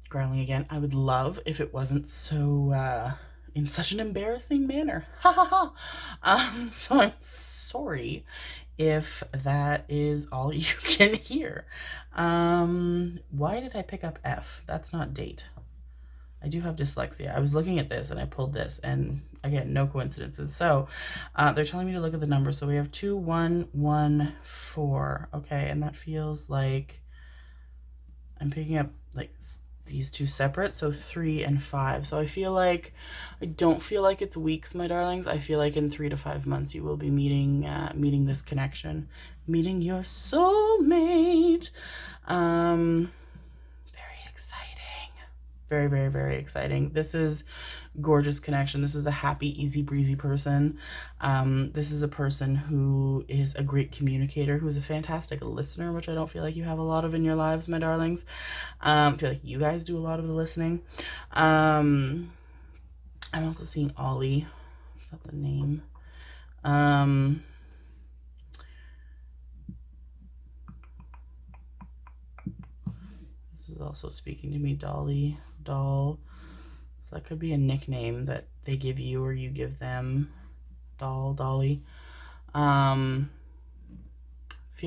growling again, I would love if it wasn't so in such an embarrassing manner. Ha ha ha. So I'm sorry if that is all you can hear. Why did I pick up F? That's not date. I do have dyslexia. I was looking at this and I pulled this, and again, no coincidences. So they're telling me to look at the numbers. So we have 2, 1, 1, 4. Okay, and that feels like I'm picking up like these two separate. So 3 and 5. So I don't feel like it's weeks, my darlings. I feel like in 3 to 5 months you will be meeting this connection, meeting your soulmate. Very exciting. Very, very, very exciting. This is gorgeous connection. This is a happy, easy breezy person. This is a person who is a great communicator, who's a fantastic listener, which I don't feel like you have a lot of in your lives, my darlings. I feel like you guys do a lot of the listening. I'm also seeing Ollie, if that's a name. This is also speaking to me, Dolly, Doll. So that could be a nickname that they give you or you give them. Doll, Dolly. Feel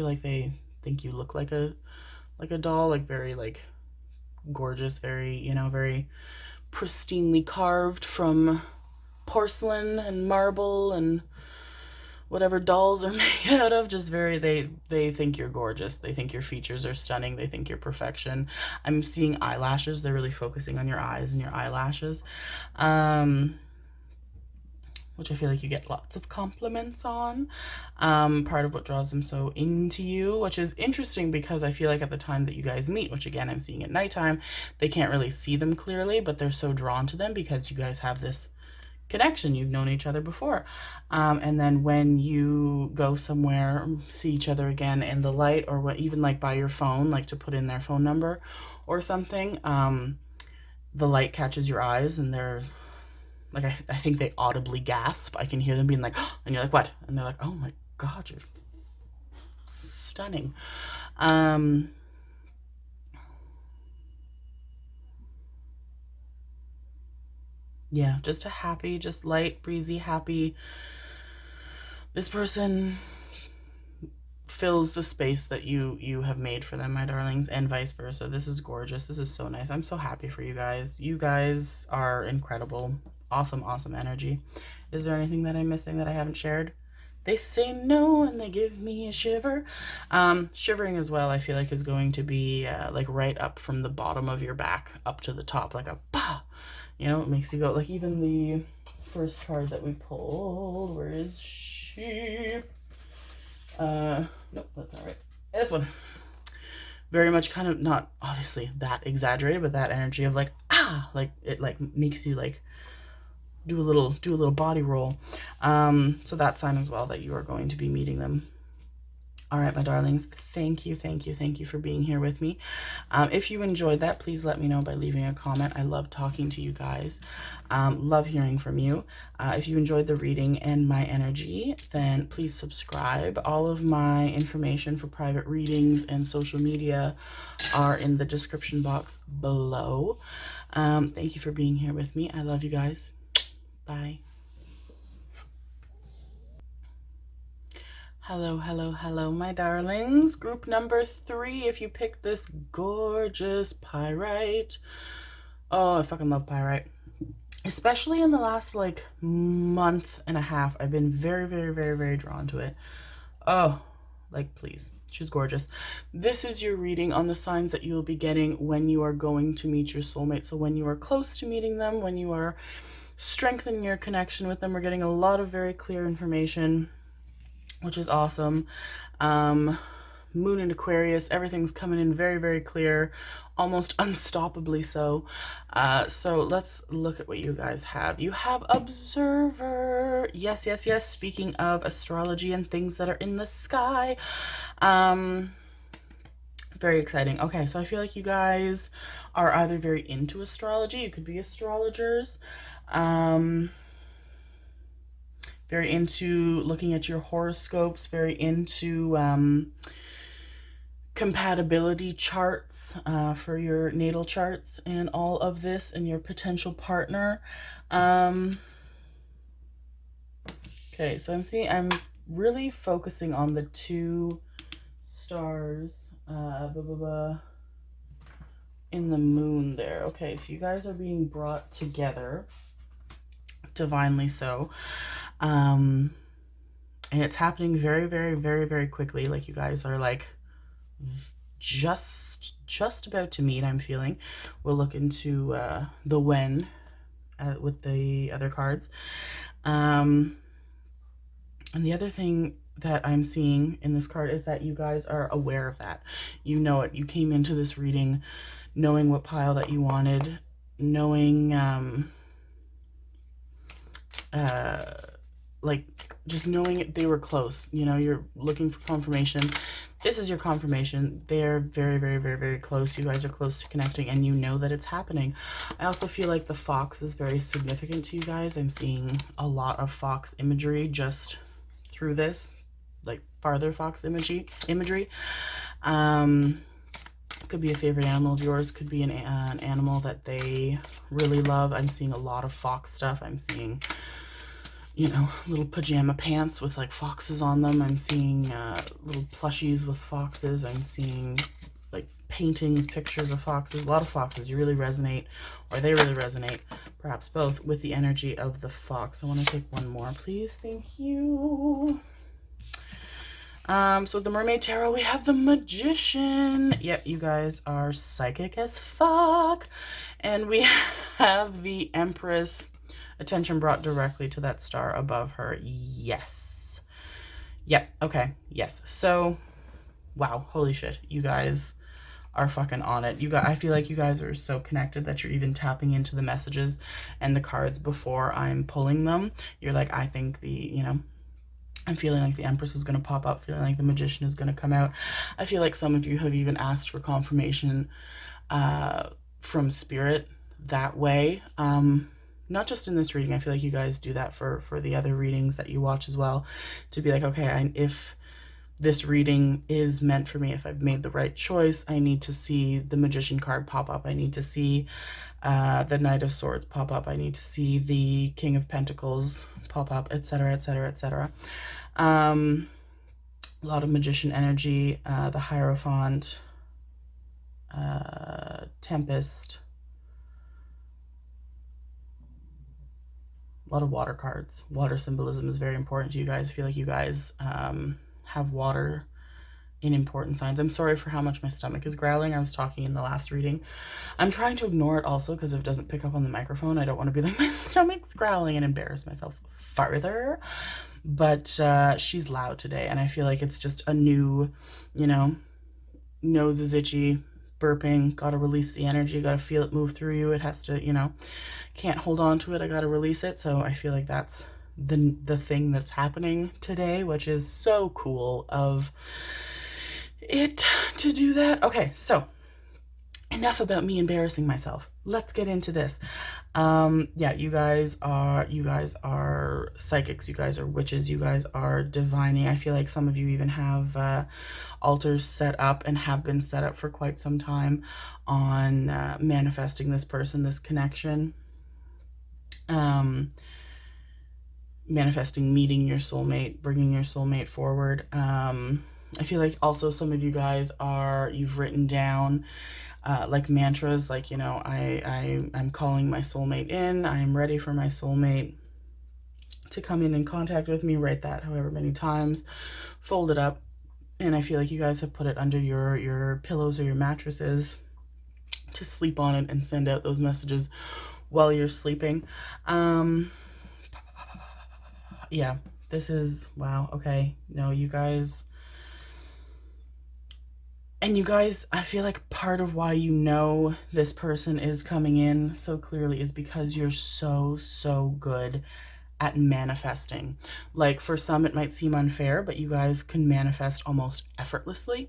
like they think you look like a doll, like very like gorgeous, very, you know, very pristinely carved from porcelain and marble and whatever dolls are made out of. Just very, they think you're gorgeous. They think your features are stunning. They think you're perfection. I'm seeing eyelashes. They're really focusing on your eyes and your eyelashes, which I feel like you get lots of compliments on. Part of what draws them so into you, which is interesting because I feel like at the time that you guys meet, which again I'm seeing at nighttime, they can't really see them clearly, but they're so drawn to them because you guys have this connection. You've known each other before. And then when you go somewhere, see each other again in the light, or what, even like by your phone, like to put in their phone number or something, the light catches your eyes and they're like, I think they audibly gasp. I can hear them being like, oh, and you're like, what? And they're like, oh my God, you're stunning. Yeah, just a happy, just light, breezy, happy. This person fills the space that you have made for them, my darlings, and vice versa. This is gorgeous. This is so nice. I'm so happy for you guys. You guys are incredible. Awesome, awesome energy. Is there anything that I'm missing that I haven't shared? They say no and they give me a shiver. Shivering as well, I feel like is going to be like right up from the bottom of your back up to the top, like a bah. You know, it makes you go, like even the first card that we pulled, where is she? Nope, that's not right. This one. Very much kind of not obviously that exaggerated, but that energy of like, ah, like it like makes you like do a little body roll. So that sign as well that you are going to be meeting them. All right, my darlings, thank you for being here with me. If you enjoyed that, please let me know by leaving a comment. I love talking to you guys. Love hearing from you. If you enjoyed the reading and my energy, then please subscribe. All of my information for private readings and social media are in the description box below. Thank you for being here with me. I love you guys. Bye. Hello, hello, hello, my darlings. Group number 3, if you picked this gorgeous Pyrite. Oh, I fucking love Pyrite. Especially in the last, like, month and a half, I've been very, very, very, very drawn to it. Oh, like, please. She's gorgeous. This is your reading on the signs that you will be getting when you are going to meet your soulmate. So when you are close to meeting them, when you are strengthening your connection with them, we're getting a lot of very clear information, which is awesome. Moon in Aquarius. Everything's coming in very, very clear, almost unstoppably so. So let's look at what you guys have. You have Observer. Yes, yes, yes. Speaking of astrology and things that are in the sky. Very exciting. Okay, so I feel like you guys are either very into astrology. You could be astrologers. Very into looking at your horoscopes. Very into compatibility charts for your natal charts and all of this and your potential partner. Okay, so I'm really focusing on the two stars in the moon there. Okay, so you guys are being brought together, divinely so. And it's happening very, very, very, very quickly. Like you guys are like just about to meet, I'm feeling. We'll look into the when with the other cards. And the other thing that I'm seeing in this card is that you guys are aware of that. You know it. You came into this reading knowing what pile that you wanted, knowing like just knowing it, they were close. You know, you're looking for confirmation. This is your confirmation. They're very, very, very, very close. You guys are close to connecting and you know that it's happening. I also feel like the fox is very significant to you guys. I'm seeing a lot of fox imagery just through this, like farther fox imagery. Could be a favorite animal of yours, could be an animal that they really love. I'm seeing a lot of fox stuff. I'm seeing, you know, little pajama pants with like foxes on them. I'm seeing little plushies with foxes. I'm seeing like paintings, pictures of foxes, a lot of foxes. You really resonate, or they really resonate, perhaps both, with the energy of the fox. I want to take one more, please. Thank you. So with the Mermaid Tarot, we have the Magician. Yep, you guys are psychic as fuck. And we have the Empress. Attention brought directly to that star above her. Yes. Yep, okay, yes. So, wow, holy shit. You guys are fucking on it. I feel like you guys are so connected that you're even tapping into the messages and the cards before I'm pulling them. You're like, I think I'm feeling like the Empress is going to pop up, feeling like the Magician is going to come out. I feel like some of you have even asked for confirmation from Spirit that way. Not just in this reading. I feel like you guys do that for the other readings that you watch as well, to be like, okay, if this reading is meant for me, if I've made the right choice, I need to see the Magician card pop up. I need to see the Knight of Swords pop up. I need to see the King of Pentacles pop up, etc., etc., etc. A lot of Magician energy, the Hierophant, Tempest, a lot of water cards. Water symbolism is very important to you guys. I feel like you guys have water in important signs. I'm sorry for how much my stomach is growling. I was talking in the last reading. I'm trying to ignore it also because if it doesn't pick up on the microphone, I don't want to be like, my stomach's growling and embarrass myself further. But she's loud today, and I feel like it's just a new, you know, nose is itchy, burping, gotta release the energy, gotta feel it move through you. It has to, you know, can't hold on to it, I gotta release it. So I feel like that's the thing that's happening today, which is so cool of it to do that. Okay, so enough about me embarrassing myself. Let's get into this. Yeah, you guys are psychics, you guys are witches, you guys are divining. I feel like some of you even have altars set up and have been set up for quite some time on manifesting this person, this connection. Manifesting meeting your soulmate, bringing your soulmate forward. I feel like also some of you guys you've written down like mantras, like, you know, I'm calling my soulmate in, I'm ready for my soulmate to come in contact with me. Write that however many times, fold it up, and I feel like you guys have put it under your pillows or your mattresses to sleep on it and send out those messages while you're sleeping. Yeah, this is, wow, okay. No, you guys, And you guys, I feel like part of why you know this person is coming in so clearly is because you're so, so good at manifesting. Like for some, it might seem unfair, but you guys can manifest almost effortlessly.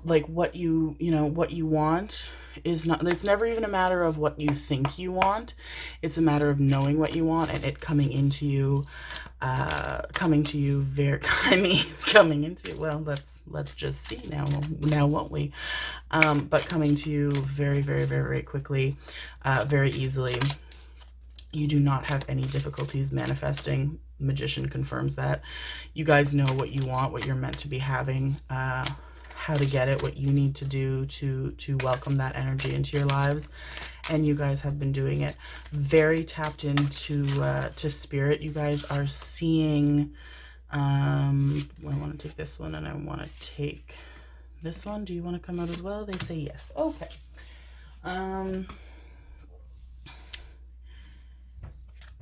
Like what what you want is not, it's never even a matter of what you think you want. It's a matter of knowing what you want and it coming into you, coming to you very, I mean, coming into, well, let's just see now, won't we? But coming to you very, very, very, very quickly, very easily. You do not have any difficulties manifesting. Magician confirms that. You guys know what you want, what you're meant to be having, how to get it, what you need to do to welcome that energy into your lives. And you guys have been doing it. Very tapped into to spirit. You guys are seeing, I want to take this one and I want to take this one. Do you want to come out as well? They say yes. Okay.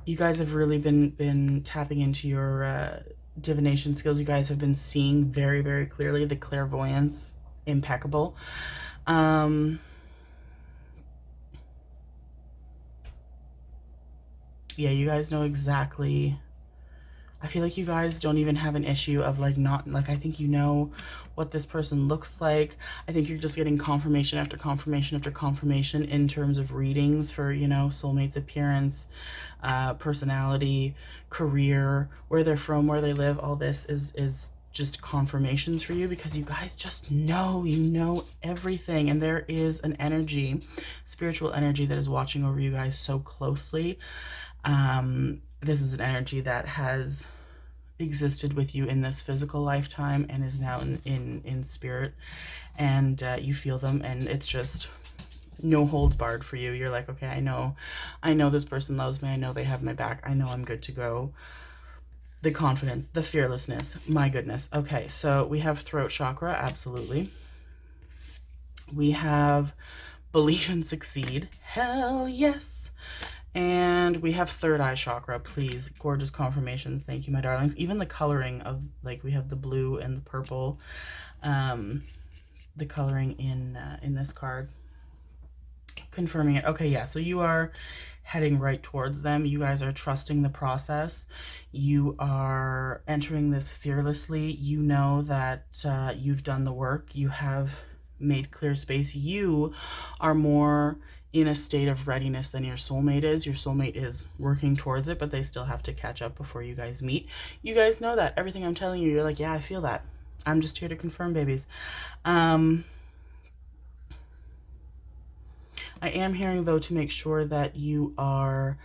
You guys have really been tapping into your divination skills. You guys have been seeing very, very clearly. The clairvoyance, impeccable. Yeah, you guys know exactly. I feel like you guys don't even have an issue of like not, like I think you know what this person looks like. I think you're just getting confirmation after confirmation after confirmation in terms of readings for, you know, soulmates, appearance, personality, career, where they're from, where they live. All this is just confirmations for you because you guys just know, you know everything. And there is an energy, spiritual energy that is watching over you guys so closely. This is an energy that has existed with you in this physical lifetime and is now in spirit, and you feel them, and it's just no holds barred for you. You're like, okay, I know this person loves me. I know they have my back. I know I'm good to go. The confidence, the fearlessness, my goodness. Okay, so we have throat chakra, absolutely. We have believe and succeed, hell yes. And we have third eye chakra, please. Gorgeous confirmations. Thank you, my darlings. Even the coloring of, like, we have the blue and the purple, the coloring in this card. Confirming it. Okay, yeah, so you are heading right towards them. You guys are trusting the process. You are entering this fearlessly. You know that you've done the work. You have made clear space. You are more in a state of readiness than your soulmate is. Your soulmate is working towards it, but they still have to catch up before you guys meet. You guys know that. Everything I'm telling you, you're like, yeah, I feel that. I'm just here to confirm, babies. I am hearing, though, to make sure that you are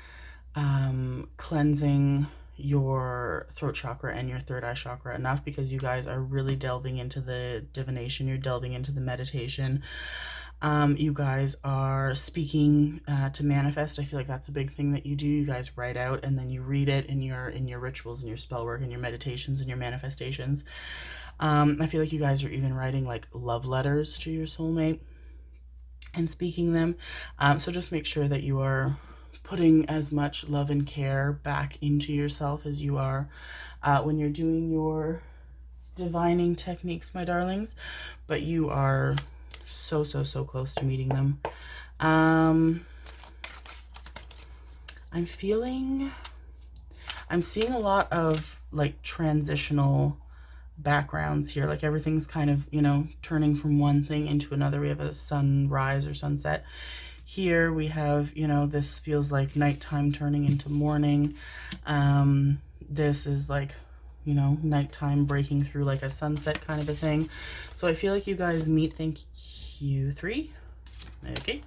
cleansing your throat chakra and your third eye chakra enough, because you guys are really delving into the divination. You're delving into the meditation. You guys are speaking to manifest. I feel like that's a big thing that you do. You guys write out and then you read it in your rituals and your spell work and your meditations and your manifestations. I feel like you guys are even writing like love letters to your soulmate and speaking them. So just make sure that you are putting as much love and care back into yourself as you are when you're doing your divining techniques, my darlings. But you are so close to meeting them. I'm seeing a lot of like transitional backgrounds here, like everything's kind of, you know, turning from one thing into another. We have a sunrise or sunset here. We have, you know, this feels like nighttime turning into morning. This is like, you know, nighttime breaking through like a sunset kind of a thing. So I feel like you guys meet. Thank you. 3. Okay.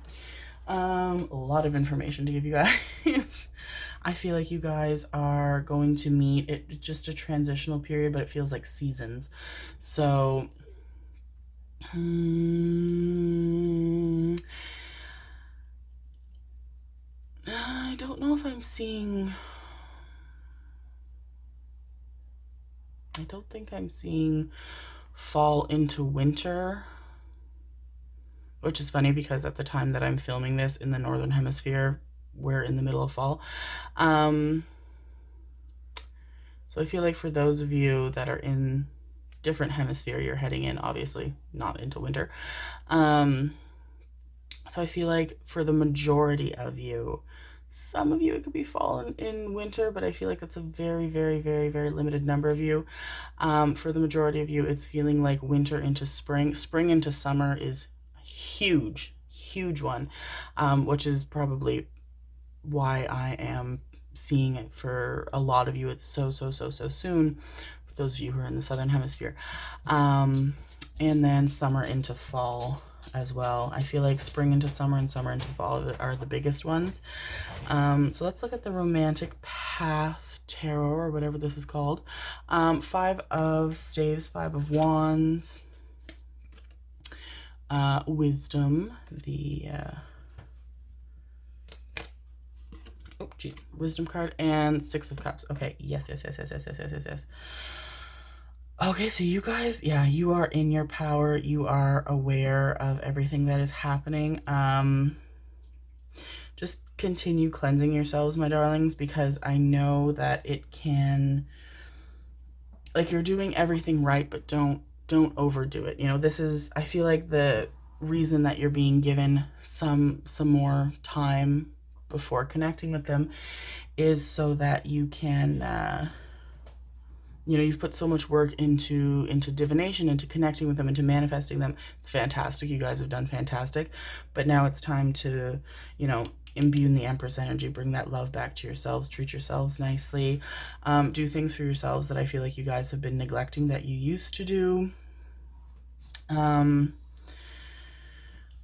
A lot of information to give you guys. I feel like you guys are going to meet. It's just a transitional period, but it feels like seasons. So I don't know if I'm seeing, I don't think I'm seeing fall into winter, which is funny because at the time that I'm filming this in the Northern Hemisphere, we're in the middle of fall. So I feel like for those of you that are in different hemisphere you're heading in, obviously not into winter. So I feel like for the majority of you, some of you it could be fall in winter, but I feel like that's a very, very, very, very limited number of you. For the majority of you, it's feeling like winter into spring. Spring into summer is huge, huge one, which is probably why I am seeing it for a lot of you. It's so soon for those of you who are in the southern hemisphere. And then summer into fall as well. I feel like spring into summer and summer into fall are the biggest ones. So let's look at the romantic path tarot, or whatever this is called. 5 of staves, 5 of wands, wisdom, the wisdom card, and 6 of cups. Okay, yes. Okay, so you guys, yeah, you are in your power. You are aware of everything that is happening. Just continue cleansing yourselves, my darlings, because I know that it can, like, you're doing everything right, but don't overdo it. You know, this is, I feel like the reason that you're being given some more time before connecting with them is so that you can, you know, you've put so much work into divination, into connecting with them, into manifesting them. It's fantastic. You guys have done fantastic. But now it's time to, you know, imbue in the Empress energy, bring that love back to yourselves, treat yourselves nicely, do things for yourselves that I feel like you guys have been neglecting that you used to do. And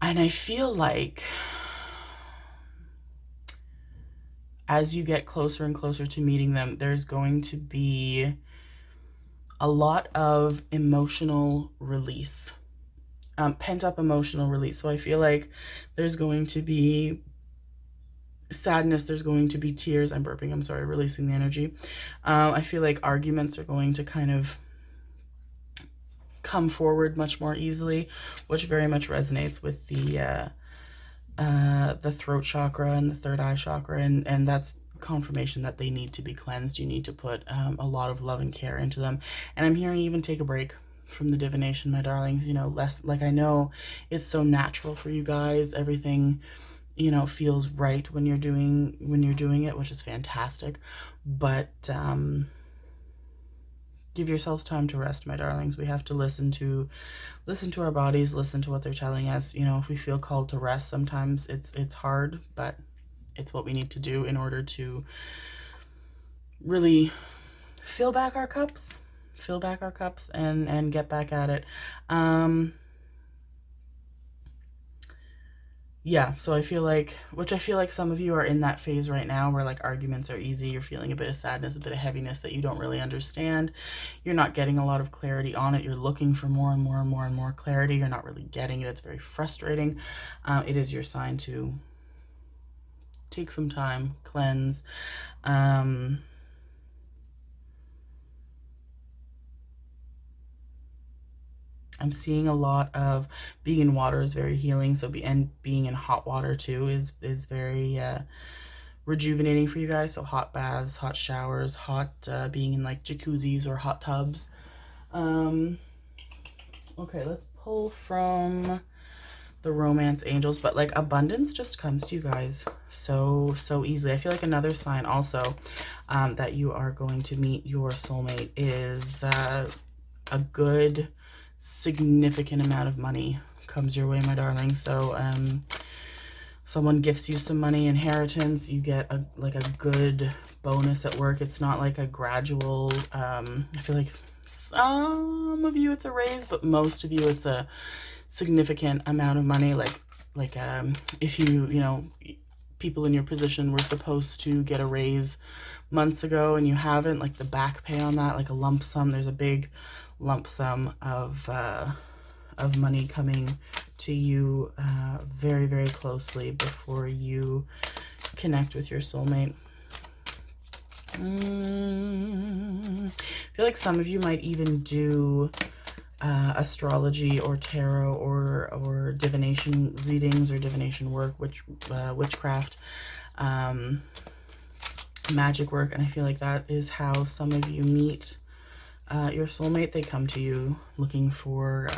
I feel like as you get closer and closer to meeting them, there's going to be a lot of emotional release, pent-up emotional release. So I feel like there's going to be sadness, there's going to be tears. I'm burping, I'm sorry, releasing the energy. I feel like arguments are going to kind of come forward much more easily, which very much resonates with the throat chakra and the third eye chakra, and that's confirmation that they need to be cleansed. You need to put a lot of love and care into them. And I'm hearing even take a break from the divination, my darlings. You know, less, like, I know it's so natural for you guys. Everything, you know, feels right when you're doing it, which is fantastic. But give yourselves time to rest, my darlings. We have to listen to our bodies, listen to what they're telling us. You know, if we feel called to rest, sometimes it's hard, but it's what we need to do in order to really fill back our cups and get back at it. Yeah, so I feel like some of you are in that phase right now where, like, arguments are easy. You're feeling a bit of sadness, a bit of heaviness that you don't really understand. You're not getting a lot of clarity on it. You're looking for more and more clarity. You're not really getting it. It's very frustrating. It is your sign to take some time, cleanse. I'm seeing a lot of being in water is very healing. So and being in hot water too is very rejuvenating for you guys. So hot baths, hot showers, hot being in like jacuzzis or hot tubs. Okay, let's pull from the romance angels, but like abundance just comes to you guys so easily. I feel like another sign also that you are going to meet your soulmate is a good significant amount of money comes your way, my darling. So someone gifts you some money, inheritance, you get a good bonus at work. It's not like a gradual, I feel like some of you it's a raise, but most of you it's a significant amount of money. Like if you know, people in your position were supposed to get a raise months ago and you haven't, like the back pay on that, like a lump sum, there's a big lump sum of money coming to you very closely before you connect with your soulmate. I feel like some of you might even do astrology or tarot or divination readings or divination work, witchcraft, magic work, and I feel like that is how some of you meet Your soulmate, they come to you looking for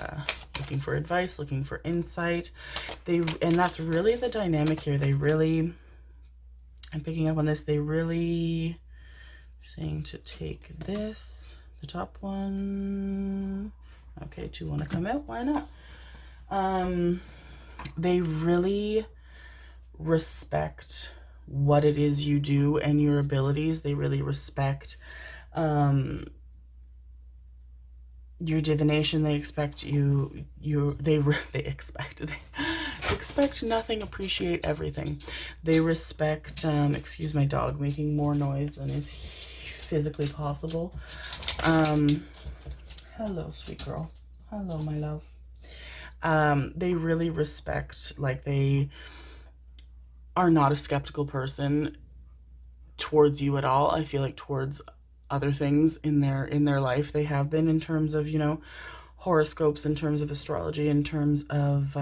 advice, looking for insight. And that's really the dynamic here. They really, I'm picking up on this, they really saying to take this, the top one. Okay, 2 want to come out, why not? They really respect what it is you do and your abilities. They really respect your divination. They expect they expect nothing, appreciate everything. They respect, excuse my dog making more noise than is physically possible. Hello, sweet girl. Hello, my love. They really respect, like, they are not a skeptical person towards you at all. I feel like towards other things in their life they have been, in terms of, you know, horoscopes, in terms of astrology, in terms of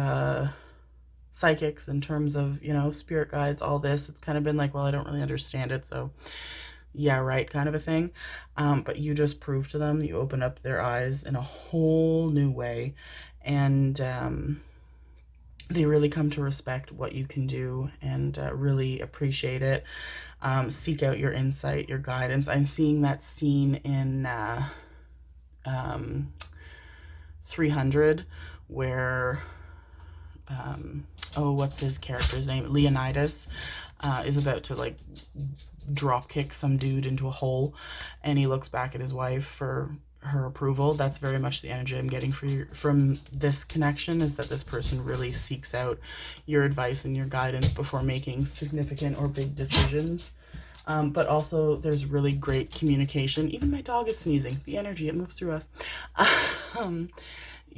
psychics, in terms of, you know, spirit guides, all this. It's kind of been like, well, I don't really understand it, so yeah, right, kind of a thing. But you just prove to them, you open up their eyes in a whole new way, and they really come to respect what you can do and really appreciate it. Seek out your insight, your guidance. I'm seeing that scene in 300 where, oh, what's his character's name? Leonidas is about to, like, drop kick some dude into a hole, and he looks back at his wife for her approval. That's very much the energy I'm getting from this connection, is that this person really seeks out your advice and your guidance before making significant or big decisions. But also there's really great communication. Even my dog is sneezing. The energy, it moves through us.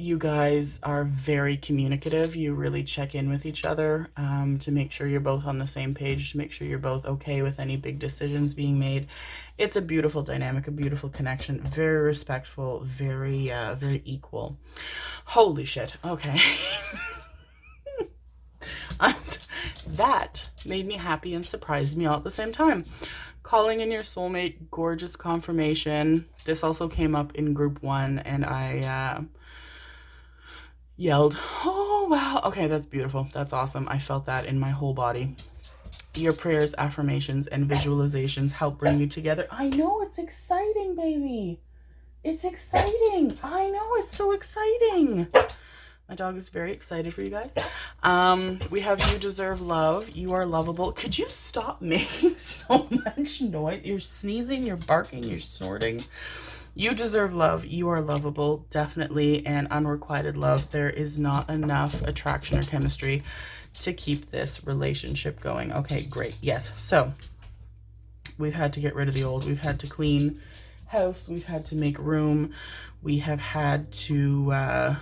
You guys are very communicative. You really check in with each other to make sure you're both on the same page, to make sure you're both okay with any big decisions being made. It's a beautiful dynamic, a beautiful connection, very respectful, very, very equal. Holy shit. Okay. That made me happy and surprised me all at the same time. Calling in your soulmate, gorgeous confirmation. This also came up in group 1, and I yelled, oh wow. Okay, that's beautiful. That's awesome. I felt that in my whole body. Your prayers, affirmations, and visualizations help bring you together. I know, it's exciting, baby. It's exciting. I know, it's so exciting. My dog is very excited for you guys. We have you deserve love. You are lovable. Could you stop making so much noise? You're sneezing, you're barking, you're snorting. You deserve love. You are lovable, definitely, and unrequited love. There is not enough attraction or chemistry to keep this relationship going. Okay, great. Yes. So we've had to get rid of the old. We've had to clean house. We've had to make room. We have had to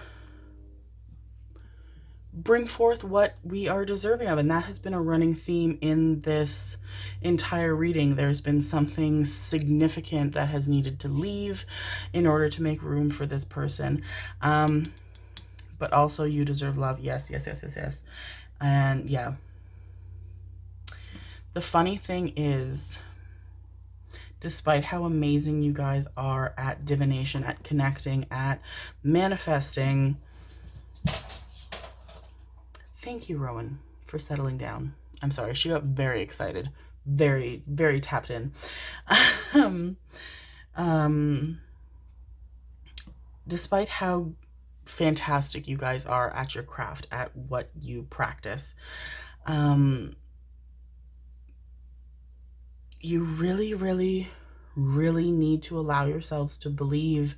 bring forth what we are deserving of, and that has been a running theme in this entire reading. There's been something significant that has needed to leave in order to make room for this person, but also you deserve love. Yes, yes, yes, yes, yes. And yeah, the funny thing is, despite how amazing you guys are at divination, at connecting, at manifesting, thank you, Rowan, for settling down. I'm sorry, she got very excited, very, very tapped in. Despite how fantastic you guys are at your craft, at what you practice, you really, really, really need to allow yourselves to believe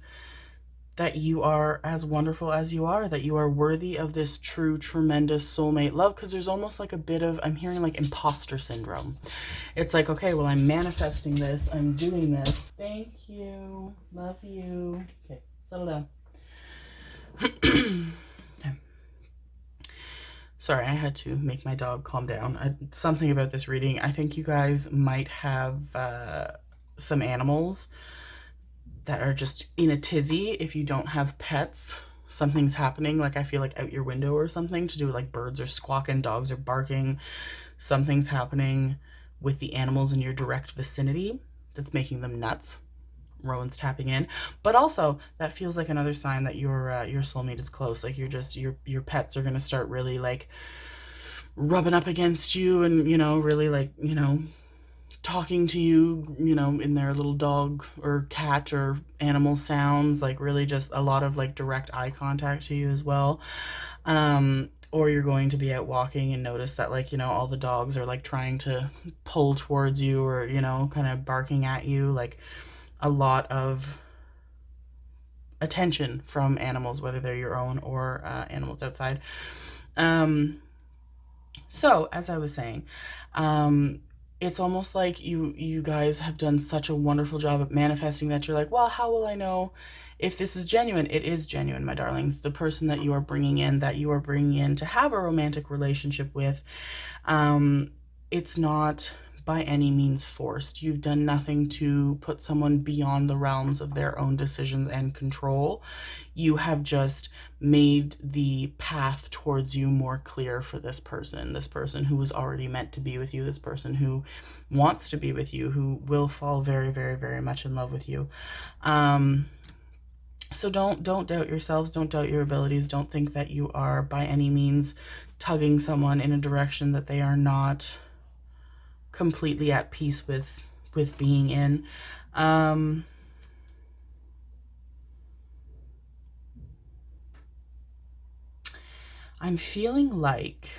that you are as wonderful as you are, that you are worthy of this true, tremendous soulmate love, because there's almost like a bit of, I'm hearing like imposter syndrome. It's like, okay, well, I'm manifesting this, I'm doing this. Thank you. Love you. Okay, settle down. Okay. Sorry, I had to make my dog calm down. Something about this reading, I think you guys might have some animals that are just in a tizzy. If you don't have pets, something's happening, like I feel like out your window or something, to do with like birds are squawking, dogs are barking, something's happening with the animals in your direct vicinity that's making them nuts. Rowan's tapping in, but also that feels like another sign that your soulmate is close. Like your pets are gonna start really like rubbing up against you, and really like talking to you, in their little dog or cat or animal sounds, like really just a lot of like direct eye contact to you as well. Or you're going to be out walking and notice that like, all the dogs are like trying to pull towards you, or, kind of barking at you, like a lot of attention from animals, whether they're your own or animals outside. So as I was saying, it's almost like you guys have done such a wonderful job at manifesting that you're like, well, how will I know if this is genuine? It is genuine, my darlings. The person that you are bringing in to have a romantic relationship with, it's not by any means forced. You've done nothing to put someone beyond the realms of their own decisions and control. You have just made the path towards you more clear for this person who was already meant to be with you, this person who wants to be with you, who will fall very, very, very much in love with you. So don't doubt yourselves, don't doubt your abilities, don't think that you are by any means tugging someone in a direction that they are not completely at peace with being in. I'm feeling like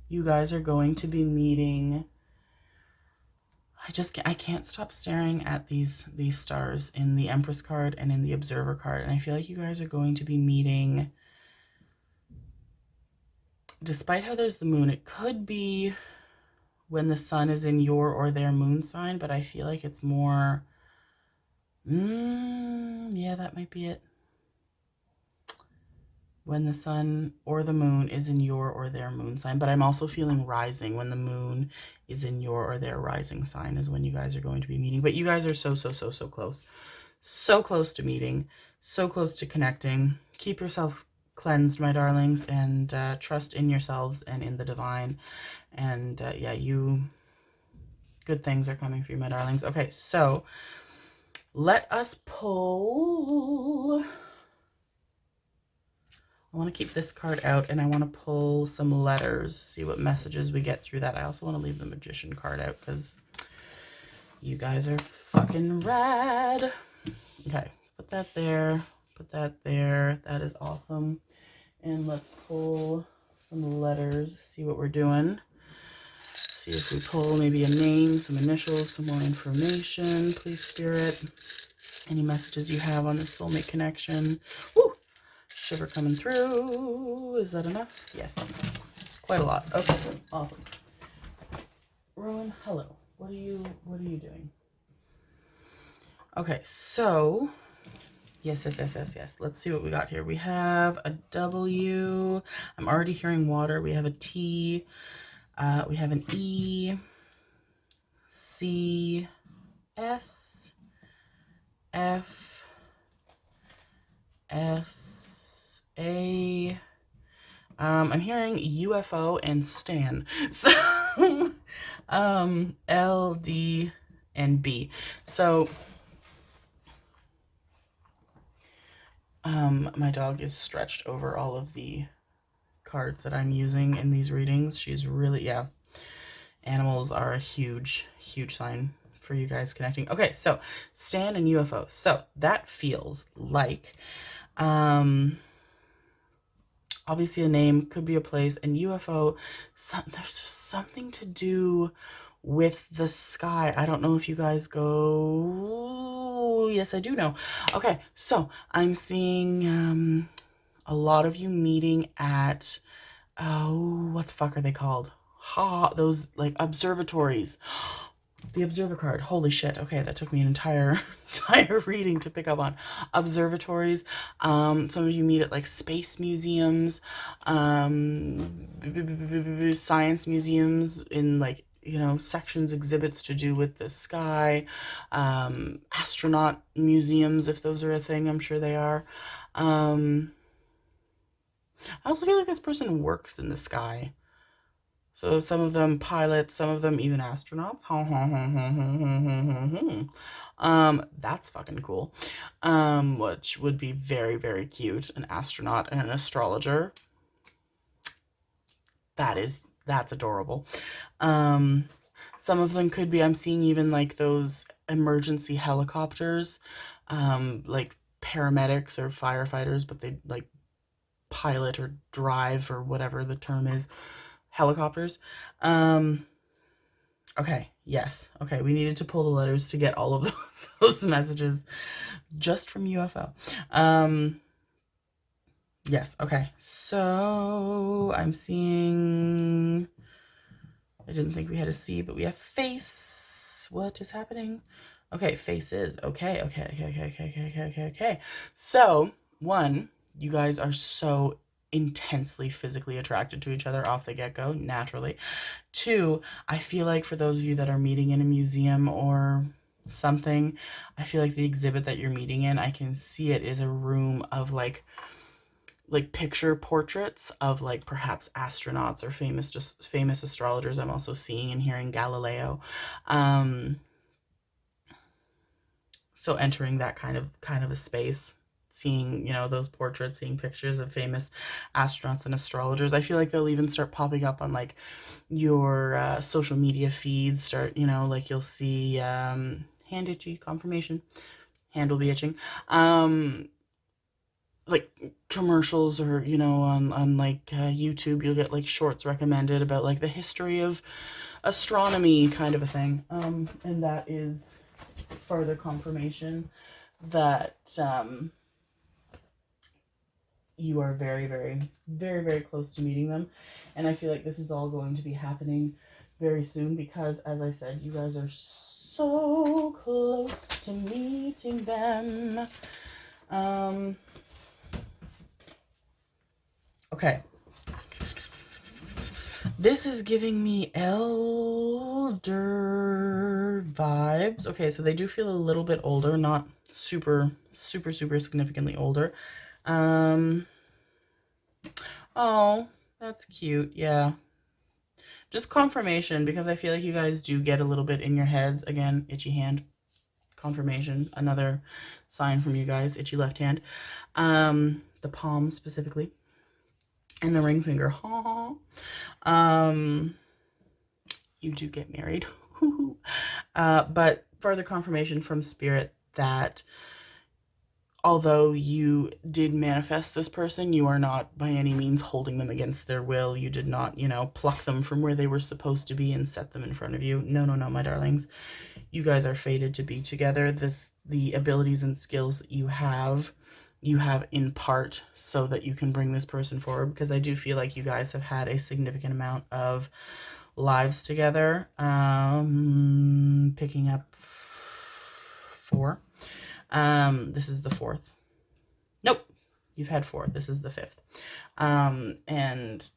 you guys are going to be meeting. I can't stop staring at these stars in the Empress card and in the Observer card, and I feel like you guys are going to be meeting, despite how there's the moon, it could be when the sun is in your or their moon sign, but I feel like it's more, yeah, that might be it. When the sun or the moon is in your or their moon sign, but I'm also feeling rising. When the moon is in your or their rising sign is when you guys are going to be meeting. But you guys are so close. So close to meeting, so close to connecting. Keep yourself cleansed, my darlings, and trust in yourselves and in the divine. And yeah, good things are coming for you, my darlings. Okay, so let us pull. I want to keep this card out, and I want to pull some letters, see what messages we get through that. I also want to leave the Magician card out because you guys are fucking rad. Okay, so put that there, put that there. That is awesome. And let's pull some letters, see what we're doing. See if we pull maybe a name, some initials, some more information. Please, Spirit. Any messages you have on this soulmate connection. Woo! Shiver coming through. Is that enough? Yes. Quite a lot. Okay, awesome. Rowan, hello. What are you doing? Okay, so yes. Let's see what we got here. We have a W. I'm already hearing water. We have a T. We have an E. C. S. F. S. A. I'm hearing UFO and Stan. So, L, D, and B. So, my dog is stretched over all of the cards that I'm using in these readings. She's really, yeah. Animals are a huge sign for you guys connecting. Okay, so Stan and UFO. So that feels like, obviously a name, could be a place, and UFO, there's just something to do with the sky. I don't know if you guys go, yes, I do know. Okay, so I'm seeing a lot of you meeting at, oh, what the fuck are they called? Those like observatories. The Observer card. Holy shit. Okay, that took me an entire reading to pick up on. Observatories. Some of you meet at like space museums, science museums in like, sections, exhibits to do with the sky, astronaut museums, if those are a thing. I'm sure they are. I also feel like this person works in the sky. So some of them pilots, some of them even astronauts. That's fucking cool. Which would be very, very cute. An astronaut and an astrologer. That's adorable. Some of them could be, I'm seeing even like those emergency helicopters, like paramedics or firefighters, but they like pilot or drive or whatever the term is, helicopters. Okay, yes. Okay, we needed to pull the letters to get all of those messages just from UFO. Yes, okay. So I'm seeing, I didn't think we had a C, but we have face. What is happening? Okay, faces. Okay. So, one, you guys are so intensely physically attracted to each other off the get-go, naturally. Two, I feel like for those of you that are meeting in a museum or something, I feel like the exhibit that you're meeting in, I can see it is a room of like picture portraits of like perhaps astronauts or famous astrologers. I'm also seeing and hearing Galileo. So entering that kind of a space, seeing, you know, those portraits, seeing pictures of famous astronauts and astrologers. I feel like they'll even start popping up on like your social media feeds. Start, you know, like you'll see hand itchy confirmation, hand will be itching. Like commercials, or you know, on like YouTube, you'll get like shorts recommended about like the history of astronomy kind of a thing. And that is further confirmation that you are very, very, very, very close to meeting them. And I feel like this is all going to be happening very soon because, as I said, you guys are so close to meeting them. Okay. This is giving me elder vibes. Okay, so they do feel a little bit older, not super, super, super significantly older. Oh, that's cute. Yeah. Just confirmation, because I feel like you guys do get a little bit in your heads. Again, itchy hand. Confirmation. Another sign from you guys. Itchy left hand. The palm specifically. And the ring finger. You do get married. But further confirmation from Spirit that although you did manifest this person, you are not by any means holding them against their will. You did not, you know, pluck them from where they were supposed to be and set them in front of you. No, my darlings. You guys are fated to be together. The abilities and skills that you have in part so that you can bring this person forward, because I do feel like you guys have had a significant amount of lives together. Picking up 4. This is the 4th. Nope, you've had 4. This is the 5th. And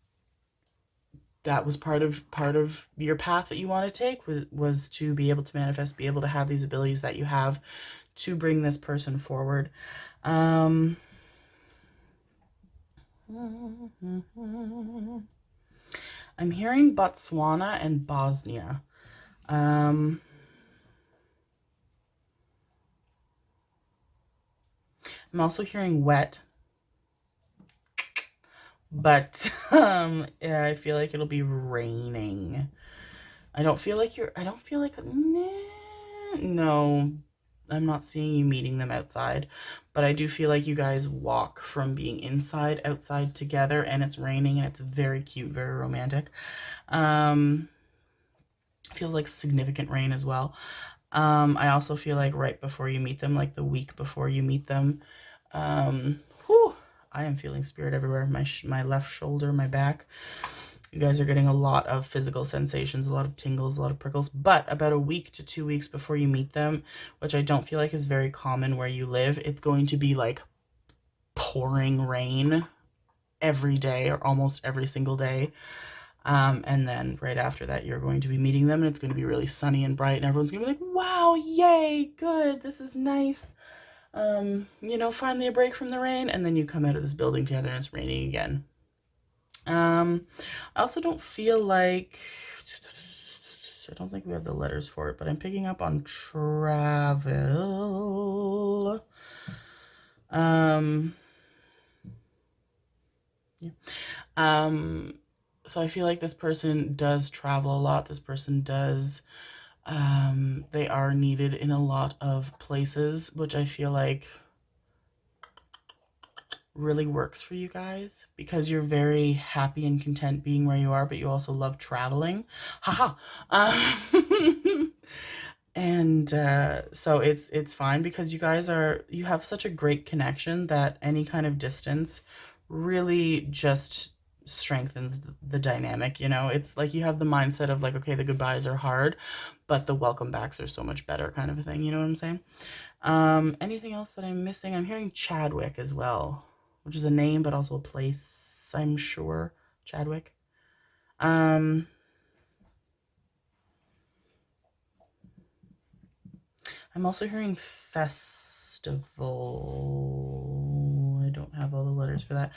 that was part of your path that you want to take, was to be able to manifest, be able to have these abilities that you have to bring this person forward. I'm hearing Botswana and Bosnia. I'm also hearing wet. But yeah, I feel like it'll be raining. I don't feel like no, I'm not seeing you meeting them outside, but I do feel like you guys walk from being inside outside together, and it's raining, and it's very cute, very romantic. Feels like significant rain as well. I also feel like right before you meet them, like the week before you meet them, I am feeling spirit everywhere. My left shoulder, my back. You guys are getting a lot of physical sensations, a lot of tingles, a lot of prickles. But about a week to 2 weeks before you meet them, which I don't feel like is very common where you live, it's going to be like pouring rain every day or almost every single day. And then right after that, you're going to be meeting them, and it's going to be really sunny and bright, and everyone's going to be like, wow, yay, good, this is nice. You know, finally a break from the rain. And then you come out of this building together and it's raining again. I also don't feel like, I don't think we have the letters for it, but I'm picking up on travel. Yeah. So I feel like this person does travel a lot. This person does, they are needed in a lot of places, which I feel like really works for you guys because you're very happy and content being where you are, but you also love traveling. Haha. And so it's fine because you have such a great connection that any kind of distance really just strengthens the dynamic, you know? It's like you have the mindset of like, okay, the goodbyes are hard, but the welcome backs are so much better kind of a thing, you know what I'm saying? Anything else that I'm missing? I'm hearing Chadwick as well, which is a name but also a place, I'm sure. Chadwick. Um, I'm also hearing festival. I don't have all the letters for that.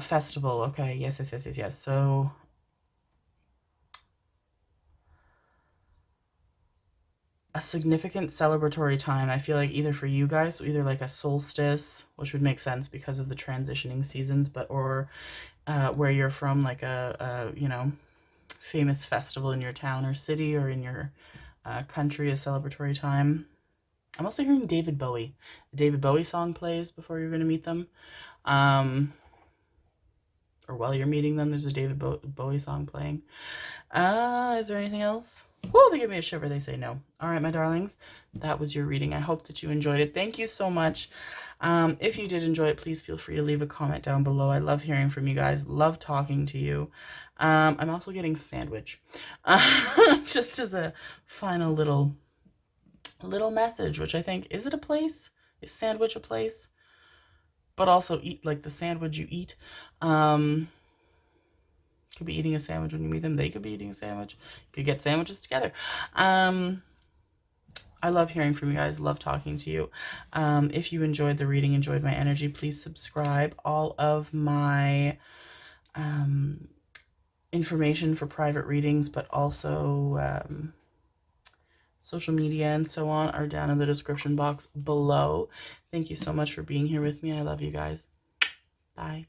Festival. Okay. Yes, yes, yes, yes, yes. So a significant celebratory time. I feel like either for you guys, so either like a solstice, which would make sense because of the transitioning seasons, but or where you're from, like you know, famous festival in your town or city or in your country, a celebratory time. I'm also hearing David Bowie. The David Bowie song plays before you're going to meet them. Um, or while you're meeting them, there's a David Bowie song playing. Is there anything else? Whoa, they give me a shiver. They say no. All right, my darlings, that was your reading. I hope that you enjoyed it. Thank you so much. If you did enjoy it, please feel free to leave a comment down below. I love hearing from you guys. Love talking to you. I'm also getting sandwich, just as a final little message, which I think, is it a place? Is sandwich a place? But also eat like the sandwich you eat. Could be eating a sandwich when you meet them. They could be eating a sandwich. You could get sandwiches together. I love hearing from you guys. Love talking to you. If you enjoyed the reading, enjoyed my energy, please subscribe. All of my information for private readings, but also social media and so on are down in the description box below. Thank you so much for being here with me. I love you guys. Bye.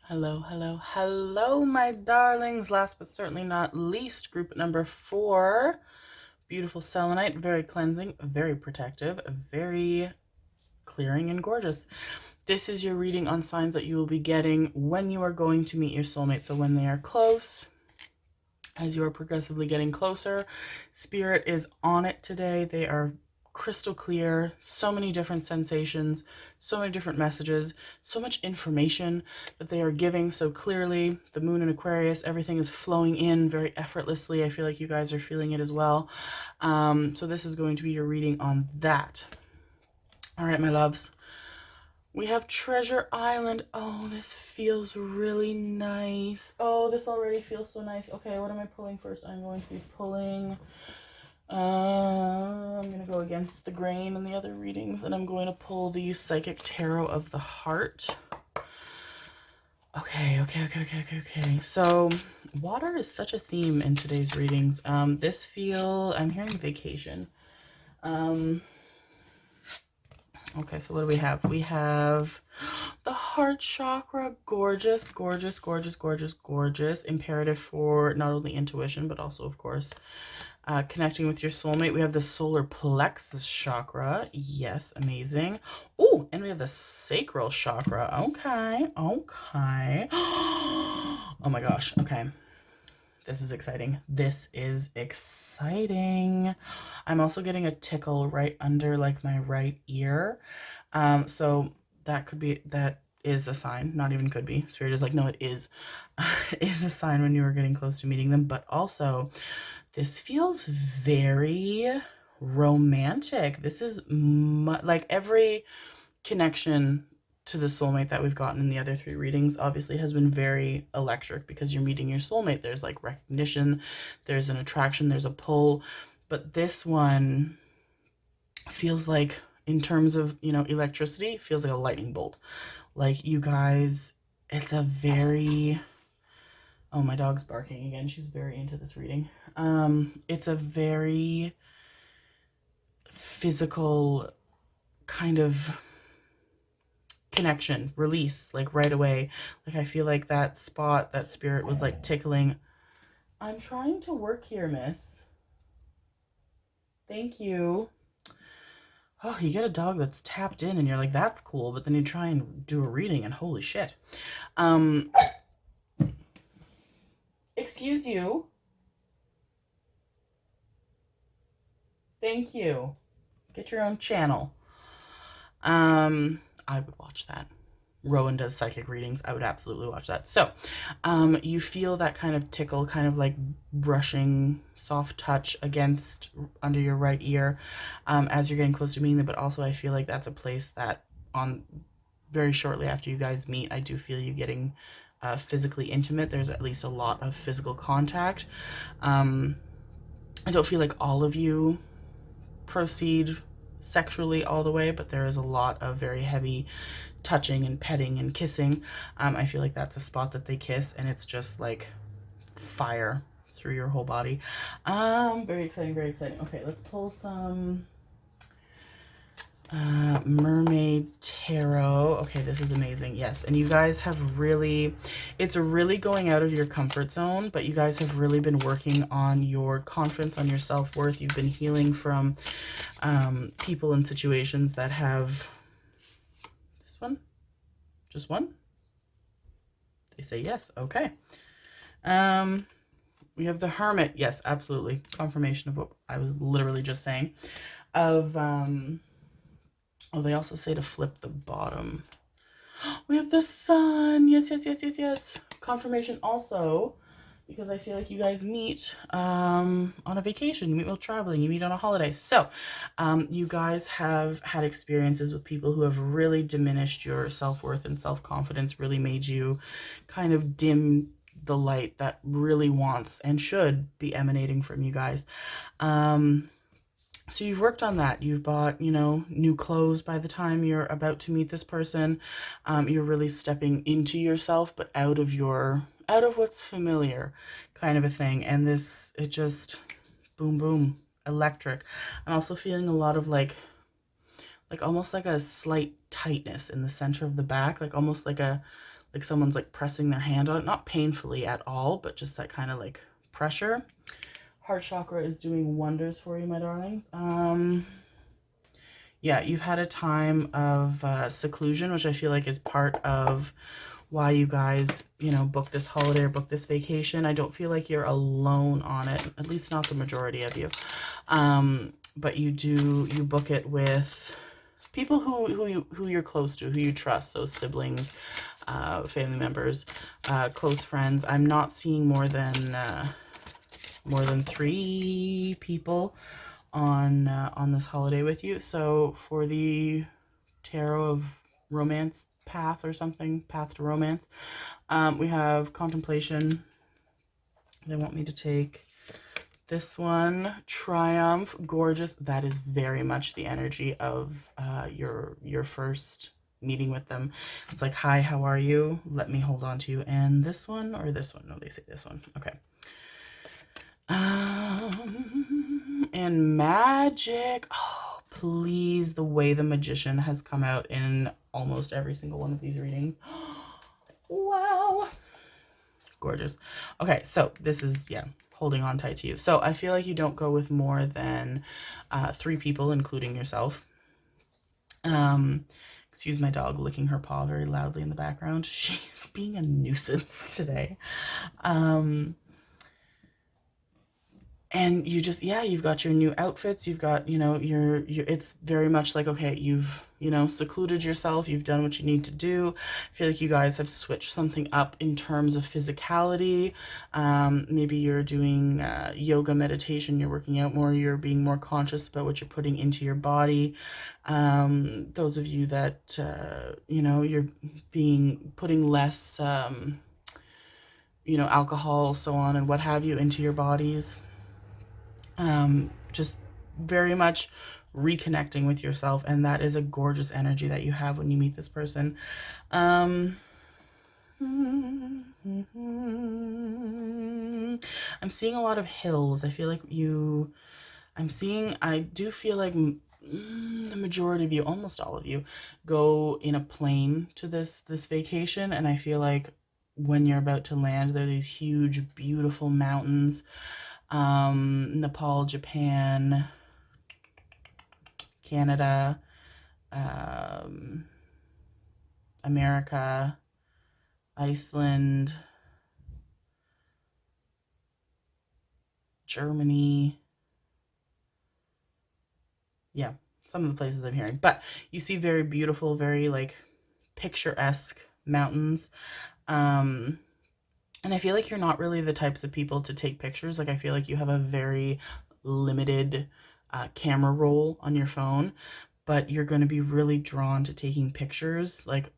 Hello, hello, hello, my darlings. Last but certainly not least, group number 4. Beautiful selenite, very cleansing, very protective, very clearing and gorgeous. This is your reading on signs that you will be getting when you are going to meet your soulmate. So when they are close, as you are progressively getting closer, Spirit is on it today. They are crystal clear, so many different sensations, so many different messages, so much information that they are giving so clearly. The moon in Aquarius, everything is flowing in very effortlessly. I feel like you guys are feeling it as well. So this is going to be your reading on that. All right, my loves. We have Treasure Island. Oh, this feels really nice. Oh, this already feels so nice. Okay, what am I pulling first? I'm going to be pulling... I'm going to go against the grain in the other readings, and I'm going to pull the Psychic Tarot of the Heart. Okay. So, water is such a theme in today's readings. I'm hearing vacation. Okay, so what do we have? We have the heart chakra. Gorgeous, gorgeous, gorgeous, gorgeous, gorgeous. Imperative for not only intuition, but also, of course, connecting with your soulmate. We have the solar plexus chakra. Yes, amazing. Oh, and we have the sacral chakra. Okay. Oh my gosh. Okay. This is exciting. This is exciting. I'm also getting a tickle right under like my right ear. So that is a sign, not even could be. Spirit is like, no, it is, is a sign when you are getting close to meeting them. But also, this feels very romantic. This is like every connection to the soulmate that we've gotten in the other 3 readings obviously has been very electric because you're meeting your soulmate. There's like recognition, there's an attraction, there's a pull. But this one feels like in terms of, you know, electricity, feels like a lightning bolt. Like you guys, it's a very, oh, my dog's barking again. She's very into this reading. It's a very physical kind of connection, release, like right away. Like I feel like that spot, that spirit was like tickling. I'm trying to work here, miss. Thank you. Oh, you get a dog that's tapped in and you're like, that's cool, but then you try and do a reading and holy shit. Excuse you. Thank you. Get your own channel. I would watch that. Rowan does psychic readings. I would absolutely watch that. So, you feel that kind of tickle, kind of like brushing, soft touch against under your right ear, as you're getting close to meeting them. But also, I feel like that's a place that on very shortly after you guys meet, I do feel you getting physically intimate. There's at least a lot of physical contact. I don't feel like all of you proceed sexually all the way, but there is a lot of very heavy touching and petting and kissing. I feel like that's a spot that they kiss and it's just like fire through your whole body. Very exciting, very exciting. Okay, let's pull some mermaid tarot. Okay, this is amazing. Yes, and you guys have really, it's really going out of your comfort zone, but you guys have really been working on your confidence, on your self-worth. You've been healing from people and situations that have, this one, just one, they say yes. Okay. We have the Hermit. Yes, absolutely, confirmation of what I was literally just saying. Of oh, they also say to flip the bottom. We have the Sun. Yes, yes, yes, yes, yes. Confirmation also, because I feel like you guys meet on a vacation, you meet while traveling, you meet on a holiday. So you guys have had experiences with people who have really diminished your self-worth and self-confidence, really made you kind of dim the light that really wants and should be emanating from you guys. So you've worked on that. You've bought, you know, new clothes by the time you're about to meet this person. You're really stepping into yourself, but out of what's familiar, kind of a thing. And this, it just, boom, boom, electric. I'm also feeling a lot of like almost like a slight tightness in the center of the back, like almost like someone's like pressing their hand on it, not painfully at all, but just that kind of like pressure. Heart chakra is doing wonders for you, my darlings. Yeah, you've had a time of seclusion, which I feel like is part of why you guys, you know, book this holiday or book this vacation. I don't feel like you're alone on it, at least not the majority of you. But you book it with people who you're close to, who you trust, so siblings, family members, close friends. I'm not seeing more than 3 people on this holiday with you. So for the tarot of romance path or something, path to romance, we have contemplation. They want me to take this one, triumph, gorgeous. That is very much the energy of your first meeting with them. It's like, hi, how are you? Let me hold on to you. And this one or this one? No, they say this one. Okay. And magic. Oh, please, the way the magician has come out in almost every single one of these readings. Wow. Gorgeous. Okay, so this is, yeah, holding on tight to you. So I feel like you don't go with more than 3 people, including yourself. Excuse my dog licking her paw very loudly in the background. She's being a nuisance today. And you just, yeah, you've got your new outfits, you've got, you know, your it's very much like, okay, you've, you know, secluded yourself, you've done what you need to do. I feel like you guys have switched something up in terms of physicality. Maybe you're doing yoga, meditation, you're working out more, you're being more conscious about what you're putting into your body. Those of you that, you know, you're putting less, you know, alcohol, so on and what have you into your bodies. Just very much reconnecting with yourself, and that is a gorgeous energy that you have when you meet this person. I'm seeing a lot of hills. I feel like I do feel like the majority of you, almost all of you, go in a plane to this vacation, and I feel like when you're about to land, there are these huge, beautiful mountains. Nepal, Japan, Canada, America, Iceland, Germany. Yeah, some of the places I'm hearing. But you see very beautiful, very like picturesque mountains. And I feel like you're not really the types of people to take pictures. Like I feel like you have a very limited camera roll on your phone, but you're going to be really drawn to taking pictures like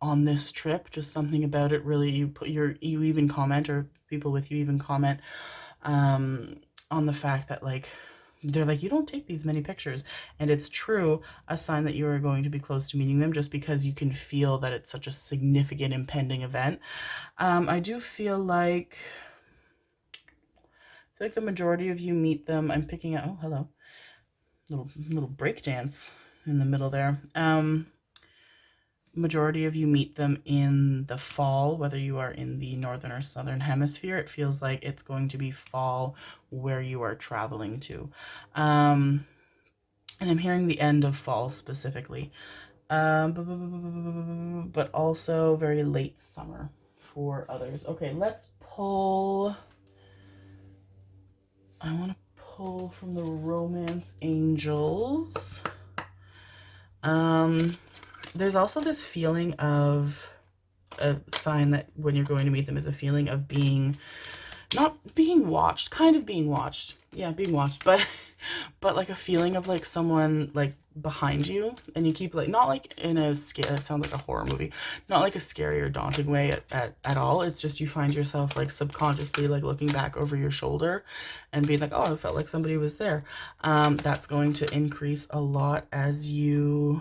on this trip. Just something about it really, you even comment, or people with you even comment on the fact that like they're like, you don't take these many pictures, and it's true, a sign that you are going to be close to meeting them, just because you can feel that it's such a significant impending event. I do feel like the majority of you meet them. I'm picking up, oh hello, little break dance in the middle there. Majority of you meet them in the fall, whether you are in the northern or southern hemisphere. It feels like it's going to be fall where you are traveling to. And I'm hearing the end of fall specifically. But also very late summer for others. Okay, let's pull. I want to pull from the Romance Angels. There's also this feeling of a sign that when you're going to meet them is a feeling of being, not being watched, kind of being watched. Yeah, being watched, but like a feeling of like someone like behind you, and you keep like, not like in a scare, it sounds like a horror movie, not like a scary or daunting way at all. It's just you find yourself like subconsciously like looking back over your shoulder and being like, oh, I felt like somebody was there. That's going to increase a lot as you,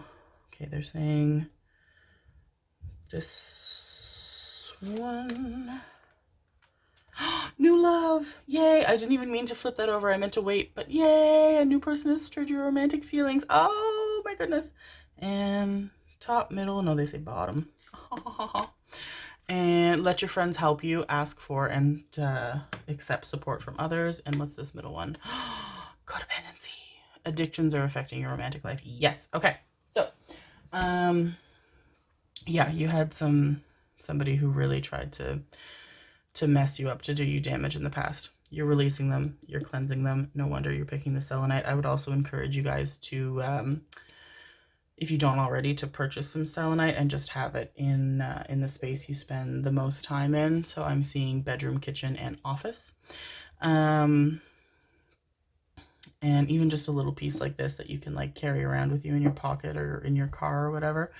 okay, they're saying this one. New love. Yay. I didn't even mean to flip that over. I meant to wait, but yay. A new person has stirred your romantic feelings. Oh my goodness. And top, middle. No, they say bottom. And let your friends help you. Ask for and accept support from others. And what's this middle one? Codependency. Addictions are affecting your romantic life. Yes. Okay. So, yeah, you had somebody who really tried to mess you up, to do you damage in the past. You're releasing them, you're cleansing them. No wonder you're picking the selenite. I would also encourage you guys to, if you don't already, to purchase some selenite and just have it in the space you spend the most time in. So I'm seeing bedroom, kitchen, and office. And even just a little piece like this that you can like carry around with you in your pocket or in your car or whatever.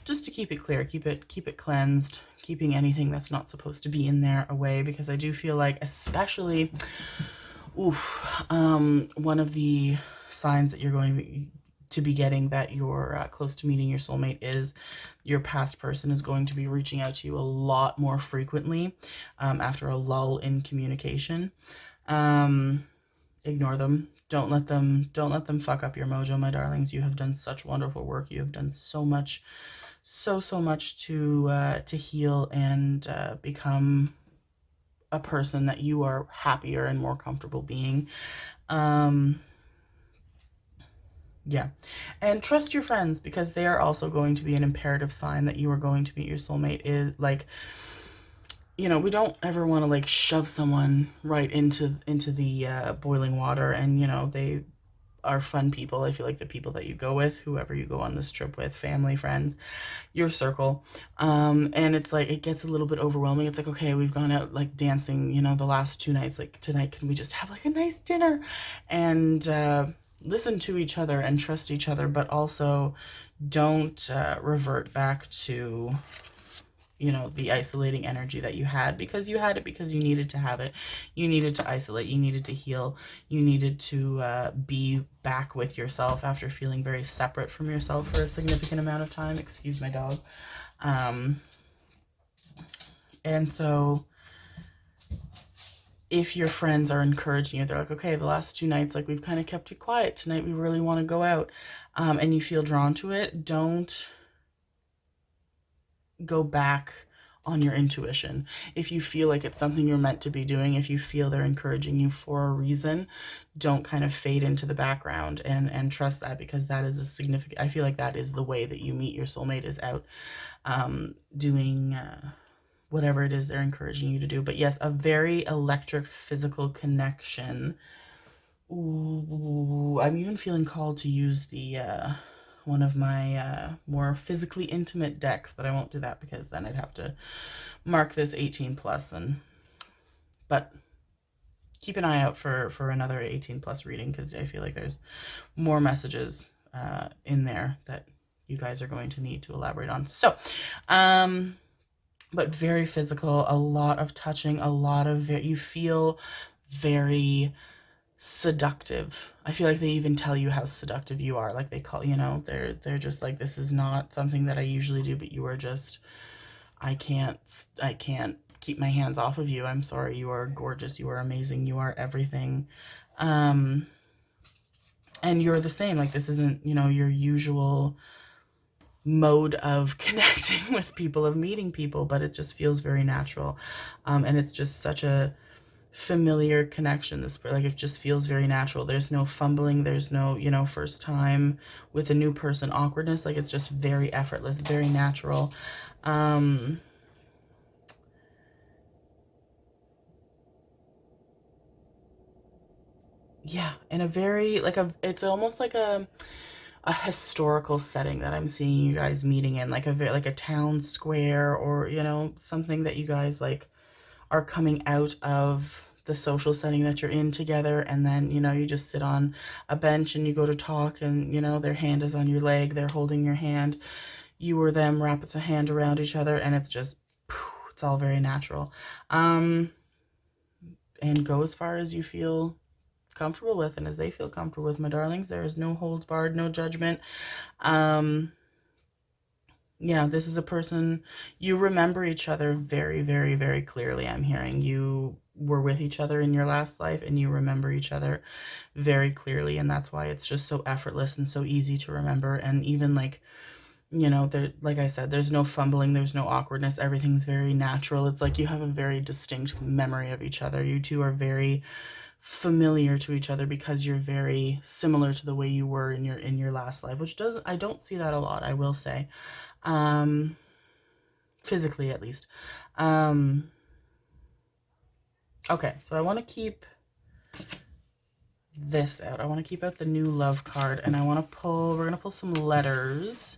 Just to keep it clear, keep it cleansed, keeping anything that's not supposed to be in there away, because I do feel like, especially, one of the signs that you're going to be getting that you're close to meeting your soulmate is your past person is going to be reaching out to you a lot more frequently after a lull in communication. Ignore them. Don't let them fuck up your mojo, my darlings. You have done such wonderful work. You have done so much, so much to heal and become a person that you are happier and more comfortable being. Yeah, and trust your friends, because they are also going to be an imperative sign that you are going to meet your soulmate. Is like, you know, we don't ever want to like shove someone right into the boiling water, and you know, they are fun people. I feel like the people that you go with, whoever you go on this trip with, family, friends, your circle, and it's like, it gets a little bit overwhelming. It's like, okay, we've gone out like dancing, you know, the last 2 nights, like tonight can we just have like a nice dinner and listen to each other and trust each other, but also don't revert back to you know, the isolating energy that you had, because you had it because you needed to have it. You needed to isolate, you needed to heal, you needed to be back with yourself after feeling very separate from yourself for a significant amount of time. Excuse my dog. And so if your friends are encouraging you, they're like, okay, the last 2 nights, like, we've kind of kept it quiet. Tonight we really want to go out, and you feel drawn to it, don't go back on your intuition. If you feel like it's something you're meant to be doing, if you feel they're encouraging you for a reason, don't kind of fade into the background, and trust that, because that is a significant, I feel like that is the way that you meet your soulmate, is out doing whatever it is they're encouraging you to do. But yes, a very electric physical connection. Ooh, I'm even feeling called to use the one of my more physically intimate decks, but I won't do that because then I'd have to mark this 18 plus. But keep an eye out for another 18 plus reading, because I feel like there's more messages in there that you guys are going to need to elaborate on. So, but very physical, a lot of touching, a lot of, you feel very seductive. I feel like they even tell you how seductive you are. Like, they call, you know, they're just like, this is not something that I usually do, but you are just, I can't keep my hands off of you. I'm sorry. You are gorgeous. You are amazing. You are everything. And you're the same. Like, this isn't, you know, your usual mode of connecting with people, of meeting people, but it just feels very natural. And it's just such a familiar connection. This, like, it just feels very natural. There's no fumbling, there's no, you know, first time with a new person awkwardness. Like, it's just very effortless, very natural. Yeah, in a very, like, it's almost like a historical setting that I'm seeing you guys meeting in, like like a town square, or, you know, something that you guys like are coming out of the social setting that you're in together, and then, you know, you just sit on a bench and you go to talk, and, you know, their hand is on your leg, they're holding your hand, you or them wrap a hand around each other, and it's just, it's all very natural. And go as far as you feel comfortable with, and as they feel comfortable with, my darlings. There is no holds barred, no judgment. Yeah, this is a person, you remember each other very, very, very clearly. I'm hearing you were with each other in your last life, and you remember each other very clearly, and that's why it's just so effortless and so easy to remember. And even, like, you know, there, like I said, there's no fumbling, there's no awkwardness, everything's very natural. It's like you have a very distinct memory of each other. You two are very familiar to each other because you're very similar to the way you were in your last life, which doesn't, I don't see that a lot, I will say. Physically, at least. Okay, so I want to keep this out. I want to keep out the new love card, and I want to pull, we're going to pull some letters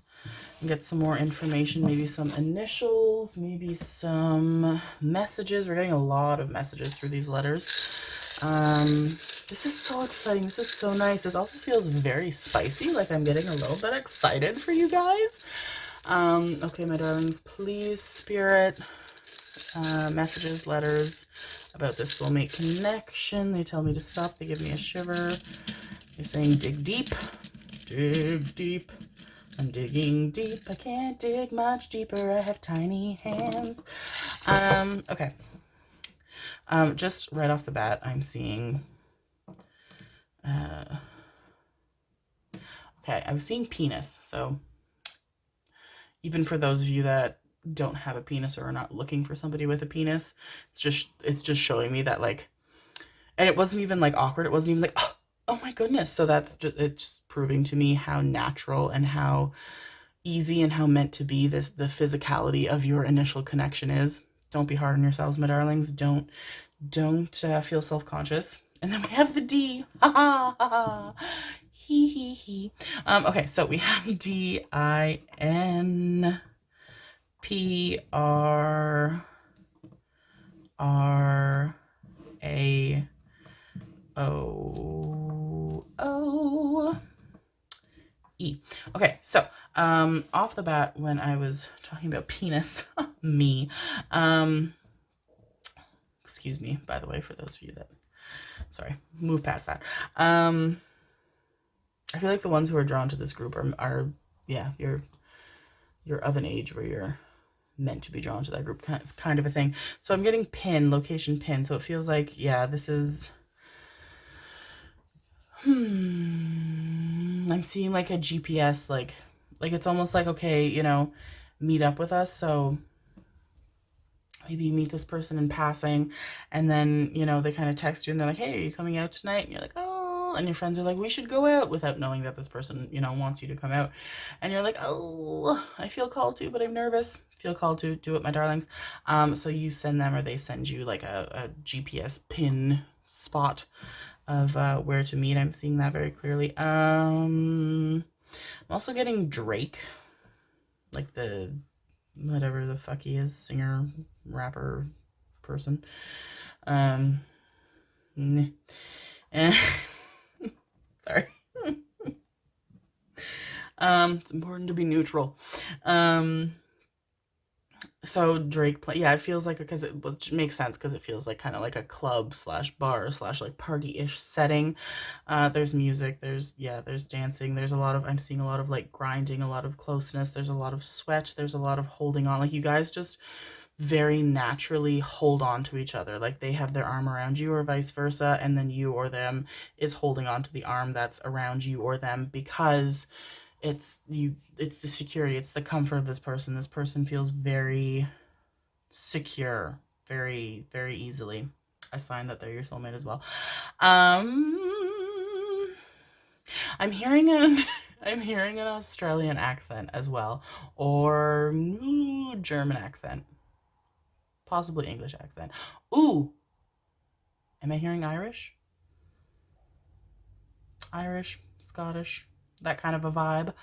and get some more information, maybe some initials, maybe some messages. We're getting a lot of messages through these letters. This is so exciting. This is so nice. This also feels very spicy, like I'm getting a little bit excited for you guys. Okay, my darlings, please, Spirit, messages, letters about this soulmate connection. They tell me to stop. They give me a shiver. They're saying dig deep. Dig deep. I'm digging deep. I can't dig much deeper. I have tiny hands. Okay. Just right off the bat, I'm seeing... okay, I was seeing penis. So even for those of you that don't have a penis or are not looking for somebody with a penis, it's just showing me that, like, and it wasn't even like awkward. It wasn't even like, oh my goodness. So that's just, it's just proving to me how natural and how easy and how meant to be the physicality of your initial connection is. Don't be hard on yourselves, my darlings. Don't feel self-conscious. And then we have the D. Ha ha ha ha. He he he. Okay, so we have DINPRAOE. Okay, so Off the bat, when I was talking about penis, me, excuse me, by the way, for those of you that, sorry, move past that. I feel like the ones who are drawn to this group are yeah, you're of an age where you're meant to be drawn to that group. It's kind of a thing. So I'm getting pin, location pin. So it feels like, yeah, this is, I'm seeing like a GPS, like it's almost like, okay, you know, meet up with us. So maybe you meet this person in passing and then, you know, they kind of text you and they're like, hey, are you coming out tonight? And you're like, oh, and your friends are like, we should go out, without knowing that this person, you know, wants you to come out. And you're like, oh, I feel called to, but I'm nervous. Feel called to, do it, my darlings. So you send them, or they send you like a GPS pin spot of where to meet. I'm seeing that very clearly. I'm also getting Drake, like the whatever the fuck he is, singer, rapper, person. And sorry. It's important to be neutral. So Drake play, yeah, it feels like, because which makes sense, because it feels like kind of like a club slash bar slash like party-ish setting. There's music, there's dancing, there's a lot of, I'm seeing a lot of like grinding, a lot of closeness, there's a lot of sweat, there's a lot of holding on, like you guys just very naturally hold on to each other, like they have their arm around you or vice versa, and then you or them is holding on to the arm that's around you or them, because it's the security, it's the comfort of this person. This person feels very secure, very, very easily. A sign that they're your soulmate as well. I'm hearing an Australian accent as well, or German accent, possibly English accent. Ooh, am I hearing Irish? Irish, Scottish, that kind of a vibe.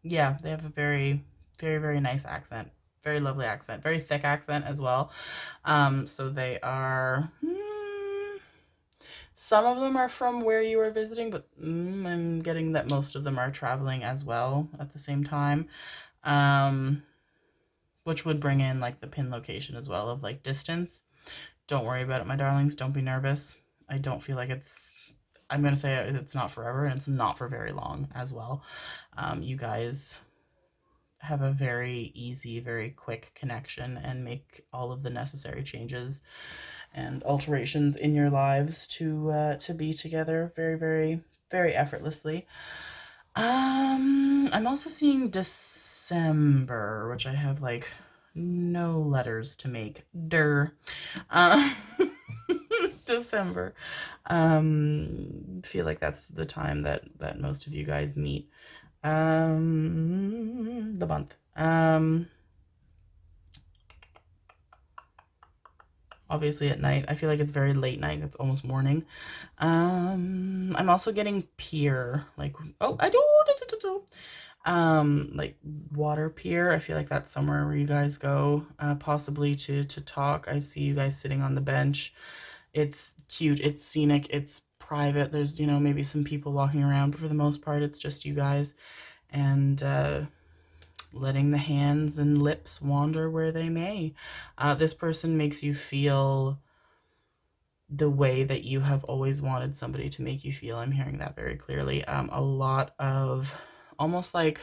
Yeah, they have a very, very, very nice accent. Very lovely accent. Very thick accent as well. So they are... some of them are from where you were visiting, but I'm getting that most of them are traveling as well at the same time. Which would bring in like the pin location as well of like distance. Don't worry about it, my darlings. Don't be nervous. I don't feel like it's... I'm going to say it's not forever, and it's not for very long as well. You guys have a very easy, very quick connection and make all of the necessary changes and alterations in your lives to be together very, very, very effortlessly. I'm also seeing December, which I have like no letters to make. December. Feel like that's the time that most of you guys meet. The month. Obviously at night. I feel like it's very late night. It's almost morning. I'm also getting pier. Like, oh, I do. Like water pier. I feel like that's somewhere where you guys go, possibly to talk. I see you guys sitting on the bench. It's cute. It's scenic. It's private. There's, you know, maybe some people walking around, but for the most part, it's just you guys. And letting the hands and lips wander where they may. This person makes you feel the way that you have always wanted somebody to make you feel. I'm hearing that very clearly. A lot of almost like,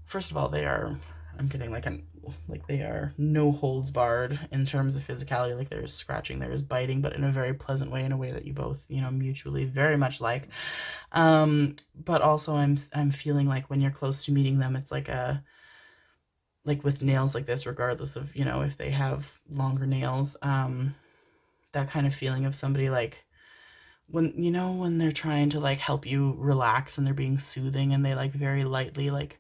first of all, I'm getting like they are no holds barred in terms of physicality. Like there's scratching, there's biting, but in a very pleasant way, in a way that you both, you know, mutually very much like. But also I'm feeling like when you're close to meeting them, it's like like with nails like this, regardless of, you know, if they have longer nails, that kind of feeling of somebody like, when, you know, when they're trying to like help you relax and they're being soothing and they like very lightly like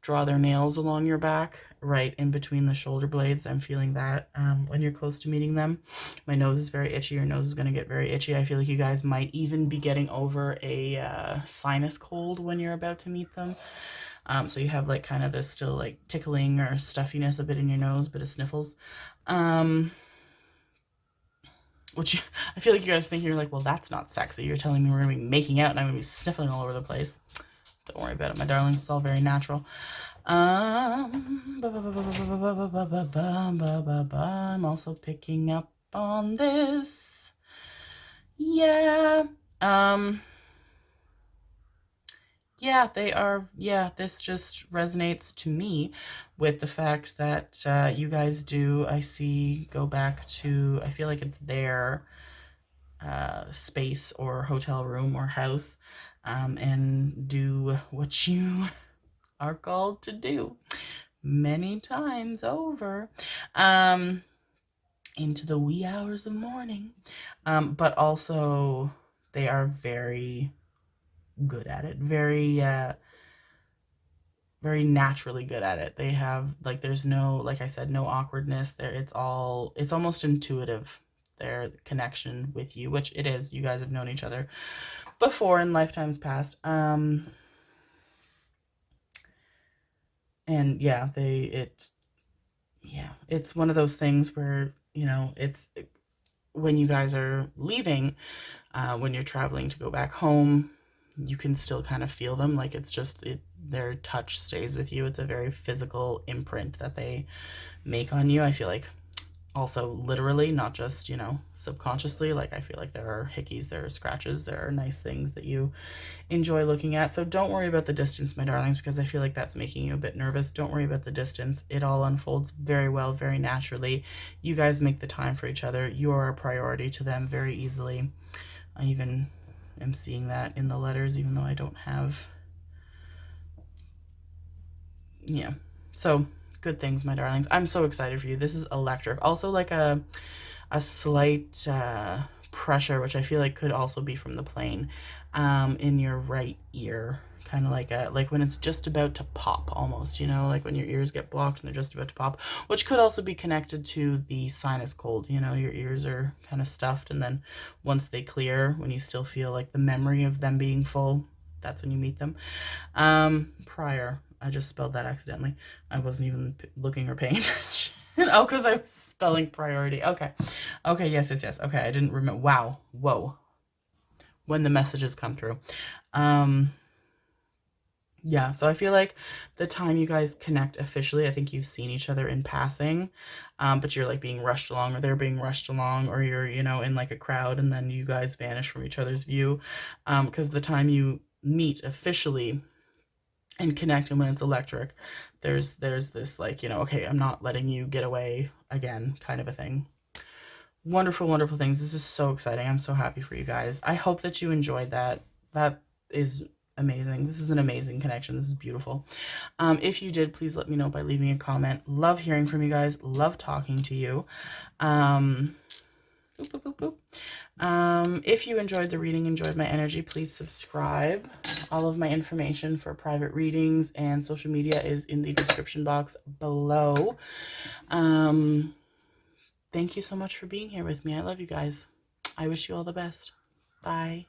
draw their nails along your back, right in between the shoulder blades. I'm feeling that when you're close to meeting them. My nose is very itchy. Your nose is going to get very itchy. I feel like you guys might even be getting over a sinus cold when you're about to meet them. So you have like kind of this still like tickling or stuffiness a bit in your nose, bit of sniffles. Which I feel like you guys think, you're like, well, that's not sexy. You're telling me we're going to be making out and I'm going to be sniffling all over the place. Don't worry about it, my darlings. It's all very natural. I'm also picking up on this. Yeah. Yeah, they are. Yeah, this just resonates to me with the fact that you guys do, I see, go back to, I feel like it's their space or hotel room or house, and do what you are called to do many times over, into the wee hours of morning. But also, they are very good at it. Very naturally good at it. They have, like, there's no, like I said, no awkwardness there. It's almost intuitive, their connection with you, which it is. You guys have known each other before in lifetimes past. And yeah, it's one of those things where, it's when you guys are leaving, when you're traveling to go back home, you can still kind of feel them. Like, it's just, their touch stays with you. It's a very physical imprint that they make on you. I feel like also literally, not just, subconsciously. Like, I feel like there are hickeys, there are scratches, there are nice things that you enjoy looking at. So don't worry about the distance, my darlings, because I feel like that's making you a bit nervous. Don't worry about the distance. It all unfolds very well, very naturally. You guys make the time for each other. You are a priority to them very easily. I even am seeing that in the letters, even though I don't have, yeah. So good things, my darlings. I'm so excited for you. This is electric. Also, like a slight pressure, which I feel like could also be from the plane, in your right ear. Kind of like when it's just about to pop, almost, like when your ears get blocked and they're just about to pop, which could also be connected to the sinus cold. Your ears are kind of stuffed, and then once they clear, when you still feel like the memory of them being full, that's when you meet them. Prior, I just spelled that accidentally. I wasn't even looking or paying attention. Oh, because I was spelling priority. Okay. Yes. Okay, I didn't remember. Wow. Whoa. When the messages come through. Yeah, so I feel like the time you guys connect officially, I think you've seen each other in passing, but you're like being rushed along, or they're being rushed along, or you're, in like a crowd, and then you guys vanish from each other's view. Because the time you meet officially and connect, and when it's electric, there's this, like, okay, I'm not letting you get away again, kind of a thing. Wonderful, wonderful things. This is so exciting. I'm so happy for you guys. I hope that you enjoyed that. That is amazing. This is an amazing connection. This is beautiful. If you did, please let me know by leaving a comment. Love hearing from you guys. Love talking to you. Boop, boop, boop, boop. If you enjoyed the reading, enjoyed my energy, please subscribe. All of my information for private readings and social media is in the description box below. Thank you so much for being here with me. I love you guys. I wish you all the best. Bye.